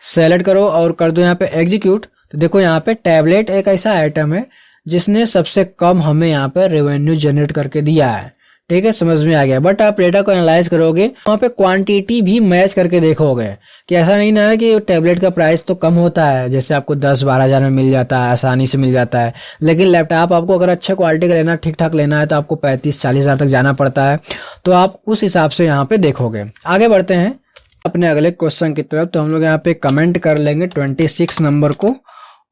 A: सेलेक्ट करो और कर दो यहाँ पे एग्जीक्यूट। तो देखो यहाँ पे टैबलेट एक ऐसा आइटम है जिसने सबसे कम हमें यहाँ पे रेवेन्यू जनरेट करके दिया है। ठीक है, समझ में आ गया। बट आप डेटा को एनालाइज करोगे वहाँ पे क्वांटिटी भी मैच करके देखोगे कि ऐसा नहीं ना है कि टैबलेट का प्राइस तो कम होता है, जैसे आपको 10-12 हज़ार में मिल जाता है, आसानी से मिल जाता है, लेकिन लैपटॉप आपको अगर अच्छा क्वालिटी का लेना, ठीक ठाक लेना है तो आपको 35-40 हज़ार तक जाना पड़ता है। तो आप उस हिसाब से यहाँ पे देखोगे। आगे बढ़ते हैं अपने अगले क्वेश्चन की तरफ। तो हम लोग यहाँ पे कमेंट कर लेंगे 26 नंबर को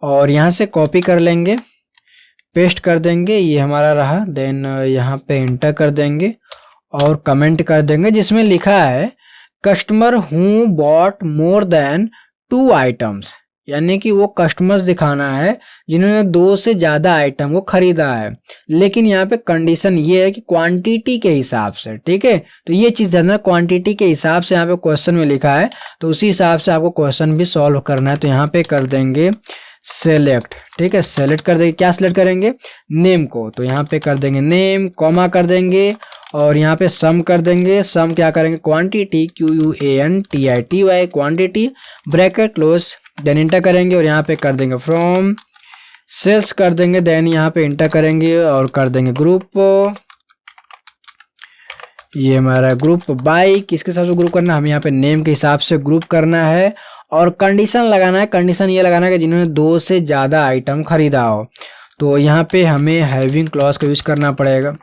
A: और यहाँ से कॉपी कर लेंगे, पेस्ट कर देंगे, ये हमारा रहा। देन यहाँ पे इंटर कर देंगे और कमेंट कर देंगे जिसमें लिखा है customer who bought more than 2 items, यानी कि वो कस्टमर्स दिखाना है जिन्होंने 2 से ज़्यादा आइटम को खरीदा है, लेकिन यहाँ पे कंडीशन ये है कि क्वांटिटी के हिसाब से। ठीक है, तो ये चीज़ ध्यान, क्वांटिटी के हिसाब से यहाँ पे क्वेश्चन में लिखा है, तो उसी हिसाब से आपको क्वेश्चन भी सॉल्व करना है। तो यहाँ पे कर देंगे सेलेक्ट। ठीक है, सेलेक्ट कर देंगे, क्या सेलेक्ट करेंगे, नेम को। तो यहाँ पे कर देंगे नेम, कॉमा कर देंगे और यहाँ पे सम कर देंगे। सम क्या करेंगे, quantity, QUANTITY, quantity, bracket close, then enter करेंगे और यहाँ पे कर देंगे फ्रॉम सेल्स कर देंगे। देन यहाँ पे इंटर करेंगे और कर देंगे ग्रुप, ये हमारा ग्रुप बाय, किसके हिसाब से ग्रुप करना है, हमें यहाँ पे नेम के हिसाब से ग्रुप करना है। और कंडीशन लगाना है, कंडीशन ये लगाना है कि जिन्होंने 2 से ज़्यादा आइटम खरीदा हो। तो यहाँ पे हमें हैविंग क्लॉज का यूज़ करना पड़ेगा।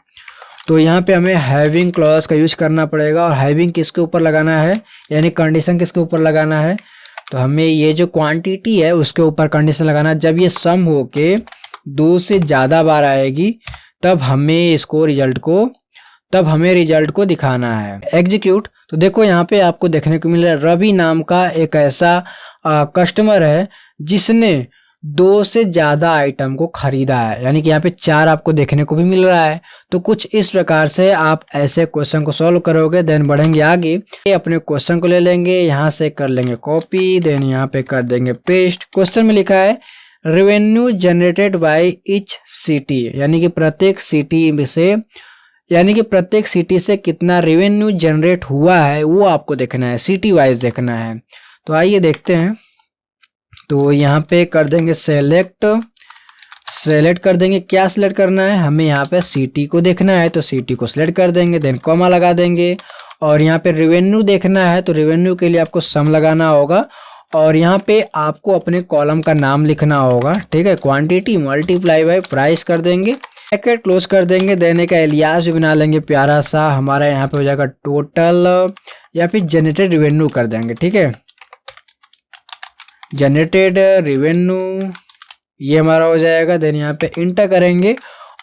A: तो यहाँ पे हमें हैविंग क्लॉज का यूज़ करना पड़ेगा और हैविंग किसके ऊपर लगाना है, यानी कंडीशन किसके ऊपर लगाना है, तो हमें ये जो क्वांटिटी है उसके ऊपर कंडीशन लगाना है। जब ये सम हो के 2 से ज़्यादा बार आएगी तब हमें इसको रिजल्ट को दिखाना है। एग्जीक्यूट। तो देखो यहाँ पे आपको देखने को मिल रहा है रवि नाम का एक ऐसा कस्टमर है जिसने 2 से ज़्यादा आइटम को खरीदा है, यानी कि यहाँ पे 4 आपको देखने को भी मिल रहा है। तो कुछ इस प्रकार से आप ऐसे क्वेश्चन को सॉल्व करोगे। देन बढ़ेंगे आगे, अपने क्वेश्चन को ले लेंगे, यहाँ से कर लेंगे कॉपी, देन यहाँ पे कर देंगे पेस्ट। क्वेश्चन में लिखा है revenue generated by each city, यानी कि प्रत्येक सिटी से कितना रेवेन्यू जनरेट हुआ है वो आपको देखना है, सिटी वाइज देखना है। तो आइए देखते हैं। तो यहाँ पे कर देंगे सेलेक्ट कर देंगे, क्या सिलेक्ट करना है, हमें यहाँ पे सिटी को देखना है तो सिटी को सिलेक्ट कर देंगे। देन कॉमा लगा देंगे और यहाँ पे रेवेन्यू देखना है तो रेवेन्यू के लिए आपको सम लगाना होगा और यहाँ पे आपको अपने कॉलम का नाम लिखना होगा। ठीक है, क्वांटिटी मल्टीप्लाई बाय प्राइस कर देंगे, ब्रैकेट क्लोज कर देंगे। देने का एलियास भी बना लेंगे प्यारा सा, हमारा यहाँ पे हो जाएगा टोटल या फिर जनरेटेड रेवेन्यू कर देंगे। ठीक है, जनरेटेड रेवेन्यू ये हमारा हो जाएगा। देन यहाँ पे इंटर करेंगे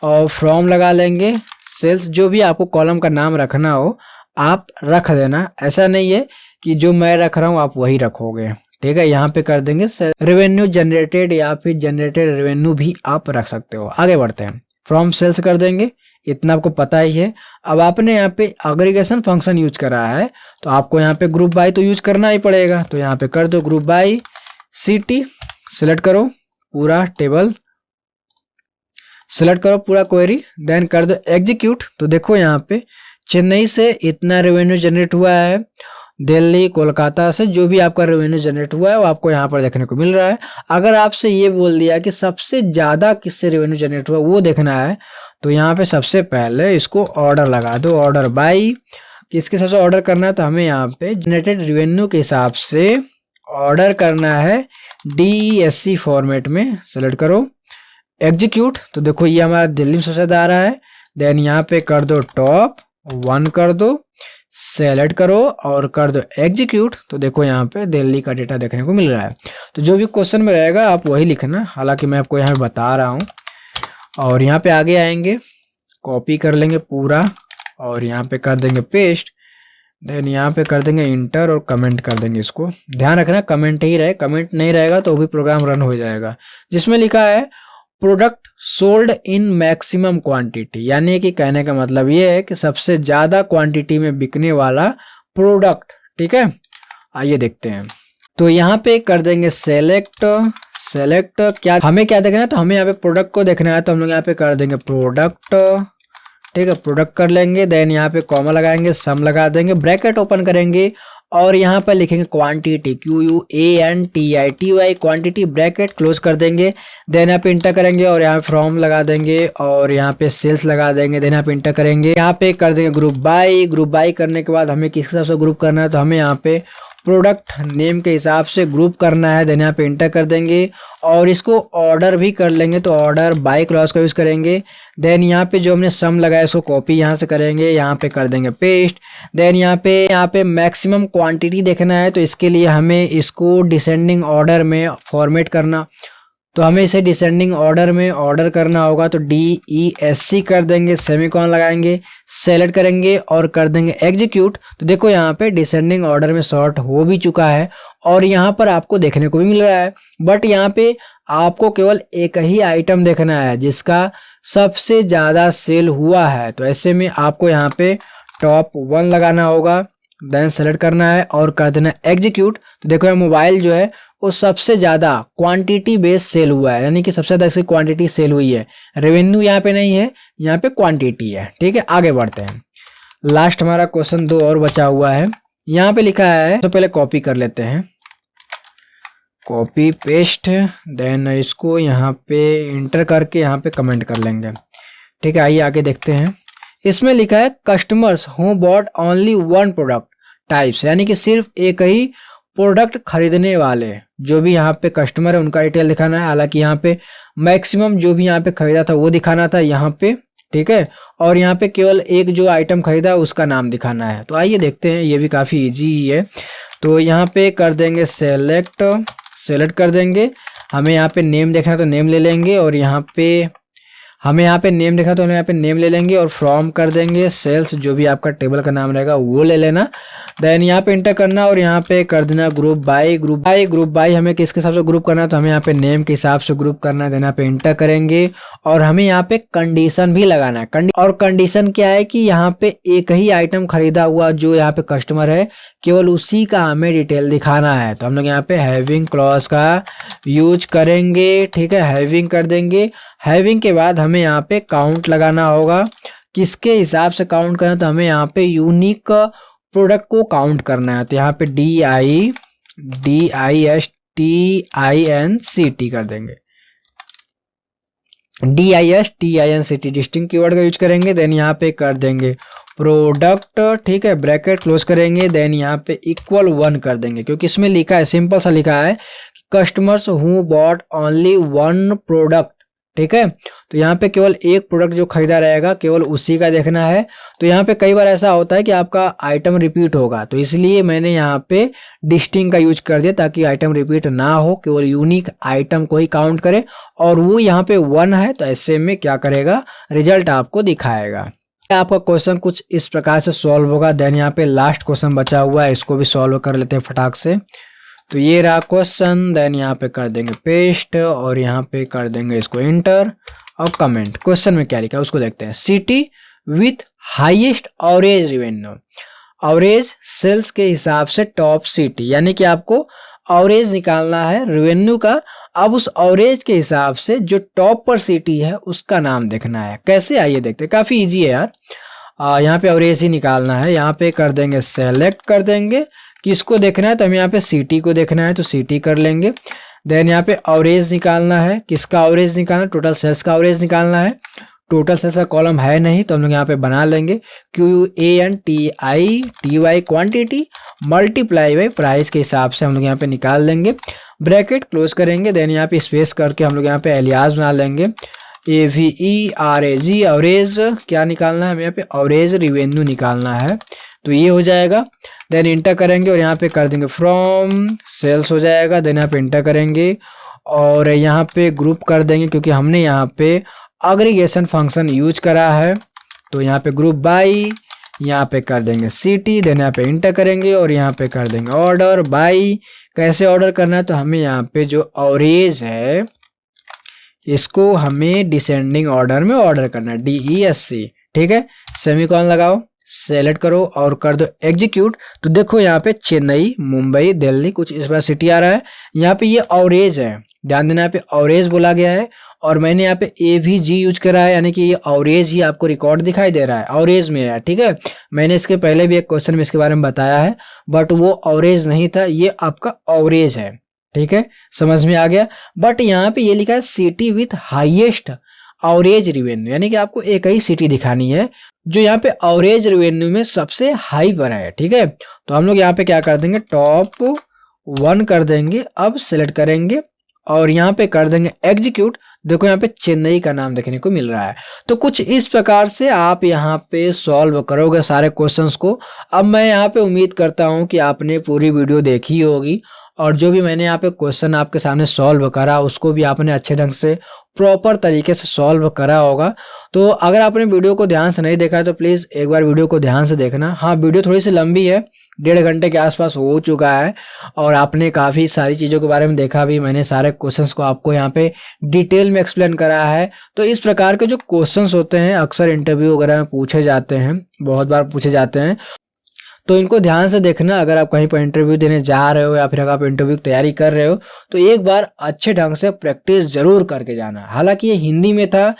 A: और फ्रॉम लगा लेंगे सेल्स, जो भी आपको कॉलम का नाम रखना हो आप रख देना, ऐसा नहीं है कि जो मैं रख रहा हूँ आप वही रखोगे। ठीक है, यहाँ पे कर देंगे रेवेन्यू जनरेटेड या फिर जनरेटेड रेवेन्यू भी आप रख सकते हो। आगे बढ़ते हैं, फ्रॉम सेल्स कर देंगे, इतना आपको पता ही है। अब आपने यहाँ पे एग्रीगेशन फंक्शन यूज करा है तो आपको यहाँ पे ग्रुप बाय तो यूज करना ही पड़ेगा। तो यहाँ पे कर दो ग्रुप बाय सिटी, सिलेक्ट करो पूरा टेबल, सिलेक्ट करो पूरा क्वेरी, देन कर दो एग्जीक्यूट। तो देखो यहाँ पे चेन्नई से इतना रेवेन्यू जनरेट हुआ है, दिल्ली कोलकाता से जो भी आपका रेवेन्यू जनरेट हुआ है वो आपको यहाँ पर देखने को मिल रहा है। अगर आपसे ये बोल दिया कि सबसे ज़्यादा किससे रेवेन्यू जनरेट हुआ वो देखना है तो यहाँ पे सबसे पहले इसको ऑर्डर लगा दो, ऑर्डर बाय, किसके हिसाब से ऑर्डर करना है तो हमें यहाँ पे जनरेटेड रेवेन्यू के हिसाब से ऑर्डर करना है DESC फॉर्मेट में। सेलेक्ट करो एग्जीक्यूट। तो देखो ये हमारा दिल्ली में सबसे ज़्यादा आ रहा है। देन यहाँ पे कर दो टॉप 1 कर दो, सेलेक्ट करो और कर दो एग्जीक्यूट। तो देखो यहाँ पे दिल्ली का डेटा देखने को मिल रहा है। तो जो भी क्वेश्चन में रहेगा आप वही लिखना, हालांकि मैं आपको यहाँ बता रहा हूँ। और यहाँ पे आगे आएंगे, कॉपी कर लेंगे पूरा और यहाँ पे कर देंगे पेस्ट। देन यहाँ पे कर देंगे इंटर और कमेंट कर देंगे। इसको ध्यान रखना कमेंट ही रहे, कमेंट नहीं रहेगा तो भी प्रोग्राम रन हो जाएगा। जिसमें लिखा है product sold in maximum quantity, यानी कि कहने का मतलब ये है कि सबसे ज़्यादा क्वांटिटी में बिकने वाला प्रोडक्ट। ठीक है, आइए देखते हैं। तो यहाँ पे कर देंगे सेलेक्ट, क्या हमें क्या देखना है तो हमें यहाँ पे प्रोडक्ट को देखना है तो हम लोग यहाँ पे कर देंगे प्रोडक्ट। ठीक है, प्रोडक्ट कर लेंगे। देन यहाँ पे कॉमा लगाएंगे, सम लगा देंगे, ब्रैकेट ओपन करेंगे और यहाँ पर लिखेंगे quantity, QUANTITY quantity, bracket close कर देंगे। देन यहाँ पे इंटर करेंगे और यहाँ फ्रॉम लगा देंगे और यहाँ पे सेल्स लगा देंगे। देन यहाँ पे इंटर करेंगे, यहाँ पे कर देंगे ग्रुप बाई। ग्रुप बाई करने के बाद हमें किस हिसाब से ग्रुप करना है, तो हमें यहाँ पे प्रोडक्ट नेम के हिसाब से ग्रुप करना है। देन यहाँ पे इंटर कर देंगे और इसको ऑर्डर भी कर लेंगे, तो ऑर्डर बाय क्लॉज का यूज़ करेंगे। देन यहाँ पे जो हमने सम लगाया इसको कॉपी यहाँ से करेंगे, यहाँ पे कर देंगे पेस्ट। देन यहाँ पे मैक्सिमम क्वांटिटी देखना है, तो इसके लिए हमें इसको डिसेंडिंग ऑर्डर में फॉर्मेट करना, तो हमें इसे डिसेंडिंग ऑर्डर में ऑर्डर करना होगा। तो DESC कर देंगे, सेमीकोलन लगाएंगे, सेलेक्ट करेंगे और कर देंगे एग्जीक्यूट। तो देखो यहाँ पे डिसेंडिंग ऑर्डर में सॉर्ट हो भी चुका है और यहाँ पर आपको देखने को भी मिल रहा है। बट यहाँ पे आपको केवल एक ही आइटम देखना है जिसका सबसे ज़्यादा सेल हुआ है, तो ऐसे में आपको यहाँ पे टॉप 1 लगाना होगा। देन सेलेक्ट करना है और कर देना एग्जीक्यूट। तो देखो यहाँ मोबाइल जो है वो सबसे ज़्यादा क्वांटिटी बेस सेल हुआ है, यानी कि सबसे ज़्यादा इसकी क्वांटिटी सेल हुई है। रेवेन्यू यहाँ पे नहीं है, यहाँ पे क्वांटिटी है। ठीक है, आगे बढ़ते हैं। लास्ट हमारा क्वेश्चन 2 और बचा हुआ है। यहाँ पे लिखा है, तो पहले कॉपी कर लेते हैं, कॉपी पेस्ट। देन इसको यहाँ पे इंटर करके यहाँ पे कमेंट कर लेंगे। ठीक है, आइए आगे देखते हैं। इसमें लिखा है customers who bought only 1 product types, यानी कि सिर्फ एक ही प्रोडक्ट खरीदने वाले जो भी यहाँ पे कस्टमर है उनका डिटेल दिखाना है। हालांकि यहाँ पे मैक्सिमम जो भी यहाँ पे खरीदा था वो दिखाना था यहाँ पे। ठीक है, और यहाँ पे केवल एक जो आइटम खरीदा उसका नाम दिखाना है। तो आइए देखते हैं, ये भी काफ़ी इजी ही है। तो यहाँ पे कर देंगे सेलेक्ट कर देंगे। हमें यहाँ पे नेम देखना है तो नेम ले लेंगे और यहाँ पे हमें यहाँ पे नेम देखा तो हम यहाँ पे नेम ले लेंगे और फ्रॉम कर देंगे सेल्स, जो भी आपका टेबल का नाम रहेगा वो ले लेना। देन यहाँ पे इंटर करना और यहाँ पे कर देना ग्रुप बाय। हमें किसके हिसाब से ग्रुप करना है, तो हमें यहाँ पे नेम के हिसाब से ग्रुप करना है। देन यहाँ पे इंटर करेंगे और हमें यहाँ पे कंडीशन भी लगाना है। और कंडीशन क्या है कि यहाँ पे एक ही आइटम खरीदा हुआ जो यहाँ पे कस्टमर है, केवल उसी का हमें डिटेल दिखाना है। तो हम लोग यहाँ पे हैविंग क्लॉज का यूज करेंगे। ठीक है, हैविंग कर देंगे। हैविंग के बाद हमें यहाँ पे काउंट लगाना होगा। किसके हिसाब से काउंट करना है, तो हमें यहाँ पे यूनिक प्रोडक्ट को काउंट करना है। तो यहाँ पे DISTINCT कर देंगे, DISTINCT डिस्टिंक्ट कीवर्ड का यूज करेंगे। देन यहाँ पे कर देंगे प्रोडक्ट। ठीक है, ब्रैकेट क्लोज करेंगे। देन यहाँ पे इक्वल 1 कर देंगे, क्योंकि इसमें लिखा है, सिंपल सा लिखा है customers who bought only 1 product. ठीक है, तो यहाँ पे केवल एक प्रोडक्ट जो खरीदा रहेगा केवल उसी का देखना है। तो यहाँ पे कई बार ऐसा होता है कि आपका आइटम रिपीट होगा, तो इसलिए मैंने यहाँ पे डिस्टिंक्ट का यूज कर दिया ताकि आइटम रिपीट ना हो, केवल यूनिक आइटम को ही काउंट करे। और वो यहाँ पे 1 है, तो ऐसे में क्या करेगा, रिजल्ट आपको दिखाएगा। आपका क्वेश्चन कुछ इस प्रकार से सॉल्व होगा। देन यहाँ पे लास्ट क्वेश्चन बचा हुआ है, इसको भी सॉल्व कर लेते हैं फटाक से। तो ये रहा क्वेश्चन। देन यहाँ पे कर देंगे पेस्ट और यहाँ पे कर देंगे इसको इंटर और कमेंट। क्वेश्चन में क्या लिखा है उसको देखते हैं। City with highest average revenue, average sales के हिसाब से टॉप सिटी, यानी कि आपको एवरेज निकालना है रेवेन्यू का। अब उस एवरेज के हिसाब से जो टॉप पर सिटी है उसका नाम देखना है। कैसे, आइए देखते हैं, काफी इजी है यार। यहाँ पे एवरेज ही निकालना है। यहाँ पे कर देंगे सेलेक्ट कर देंगे, किसको देखना है, तो हमें यहाँ पे सिटी को देखना है तो सिटी कर लेंगे। देन यहाँ पे एवरेज निकालना है, किसका एवरेज निकालना है, टोटल सेल्स का एवरेज निकालना है। टोटल सेल्स का कॉलम है नहीं तो हम लोग यहाँ पे बना लेंगे QUANTITY quantity multiply by price के हिसाब से हम लोग यहाँ पे निकाल लेंगे। ब्रैकेट क्लोज करेंगे। देन यहाँ पे स्पेस करके हम लोग यहाँ पे एलियास बना लेंगे AVERAG। एवरेज क्या निकालना है, हमें यहाँ पे एवरेज रेवेन्यू निकालना है, तो ये हो जाएगा। देन इंटर करेंगे और यहाँ पे कर देंगे फ्रॉम सेल्स हो जाएगा। देन यहाँ पे इंटर करेंगे और यहाँ पे ग्रुप कर देंगे, क्योंकि हमने यहाँ पे एग्रीगेशन फंक्शन यूज करा है। तो यहाँ पे ग्रुप बाई, यहाँ पे कर देंगे सिटी। देन यहाँ पे इंटर करेंगे और यहाँ पे कर देंगे ऑर्डर बाई। कैसे ऑर्डर करना है, तो हमें यहाँ पे जो एवरेज है इसको हमें डिसेंडिंग ऑर्डर में ऑर्डर करना है, DESC। ठीक है, सेमीकोलन लगाओ, सेलेक्ट करो और कर दो एग्जीक्यूट। तो देखो यहाँ पे चेन्नई, मुंबई, दिल्ली कुछ इस बार सिटी आ रहा है। यहाँ पे ये एवरेज है, ध्यान देना, यहाँ पे एवरेज बोला गया है और मैंने यहाँ पे AVG यूज करा है, यानी कि ये अवरेज ही आपको रिकॉर्ड दिखाई दे रहा है, अवरेज में है, ठीक है। मैंने इसके पहले भी एक क्वेश्चन में इसके बारे में बताया है, बट वो अवरेज नहीं था, ये आपका अवरेज है, ठीक है, समझ में आ गया। बट यहाँ पे ये लिखा है city with highest average revenue, यानी कि आपको एक ही सिटी दिखानी है जो यहाँ पे अवरेज रिवेन्यू में सबसे हाई पर है, ठीक है। तो हम लोग यहाँ पे क्या कर देंगे, टॉप 1 कर देंगे, अब सेलेक्ट करेंगे और यहाँ पे कर देंगे एग्जीक्यूट। देखो यहाँ पे चेन्नई का नाम देखने को मिल रहा है। तो कुछ इस प्रकार से आप यहाँ पे सॉल्व करोगे सारे क्वेश्चंस को। अब मैं यहाँ पे उम्मीद करता हूँ कि आपने पूरी वीडियो देखी होगी और जो भी मैंने यहाँ पे क्वेश्चन आपके सामने सॉल्व करा उसको भी आपने अच्छे ढंग से प्रॉपर तरीके से सॉल्व करा होगा। तो अगर आपने वीडियो को ध्यान से नहीं देखा है तो प्लीज़ एक बार वीडियो को ध्यान से देखना। हाँ, वीडियो थोड़ी सी लंबी है, 1.5 घंटे के आसपास हो चुका है और आपने काफ़ी सारी चीज़ों के बारे में देखा भी। मैंने सारे क्वेश्चंस को आपको यहाँ पे डिटेल में एक्सप्लेन करा है। तो इस प्रकार के जो क्वेश्चंस होते हैं अक्सर इंटरव्यू वगैरह में पूछे जाते हैं, बहुत बार पूछे जाते हैं, तो इनको ध्यान से देखना। अगर आप कहीं पर इंटरव्यू देने जा रहे हो या फिर अगर आप इंटरव्यू की तैयारी कर रहे हो तो एक बार अच्छे ढंग से प्रैक्टिस जरूर करके जाना। हालांकि ये हिंदी में था,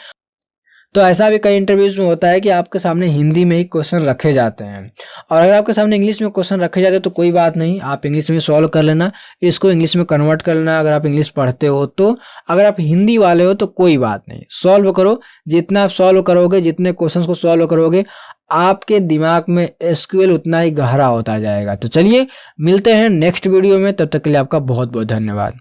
A: तो ऐसा भी कई इंटरव्यूज में होता है कि आपके सामने हिंदी में ही क्वेश्चन रखे जाते हैं और अगर आपके सामने इंग्लिश में क्वेश्चन रखे जाते हैं तो कोई बात नहीं, आप इंग्लिश में सॉल्व कर लेना, इसको इंग्लिश में कन्वर्ट कर लेना अगर आप इंग्लिश पढ़ते हो तो। अगर आप हिंदी वाले हो तो कोई बात नहीं, सॉल्व करो। जितना आप सॉल्व करोगे, जितने क्वेश्चन को सॉल्व करोगे, आपके दिमाग में एसक्यूएल उतना ही गहरा होता जाएगा। तो चलिए मिलते हैं नेक्स्ट वीडियो में, तब तक के लिए आपका बहुत बहुत धन्यवाद।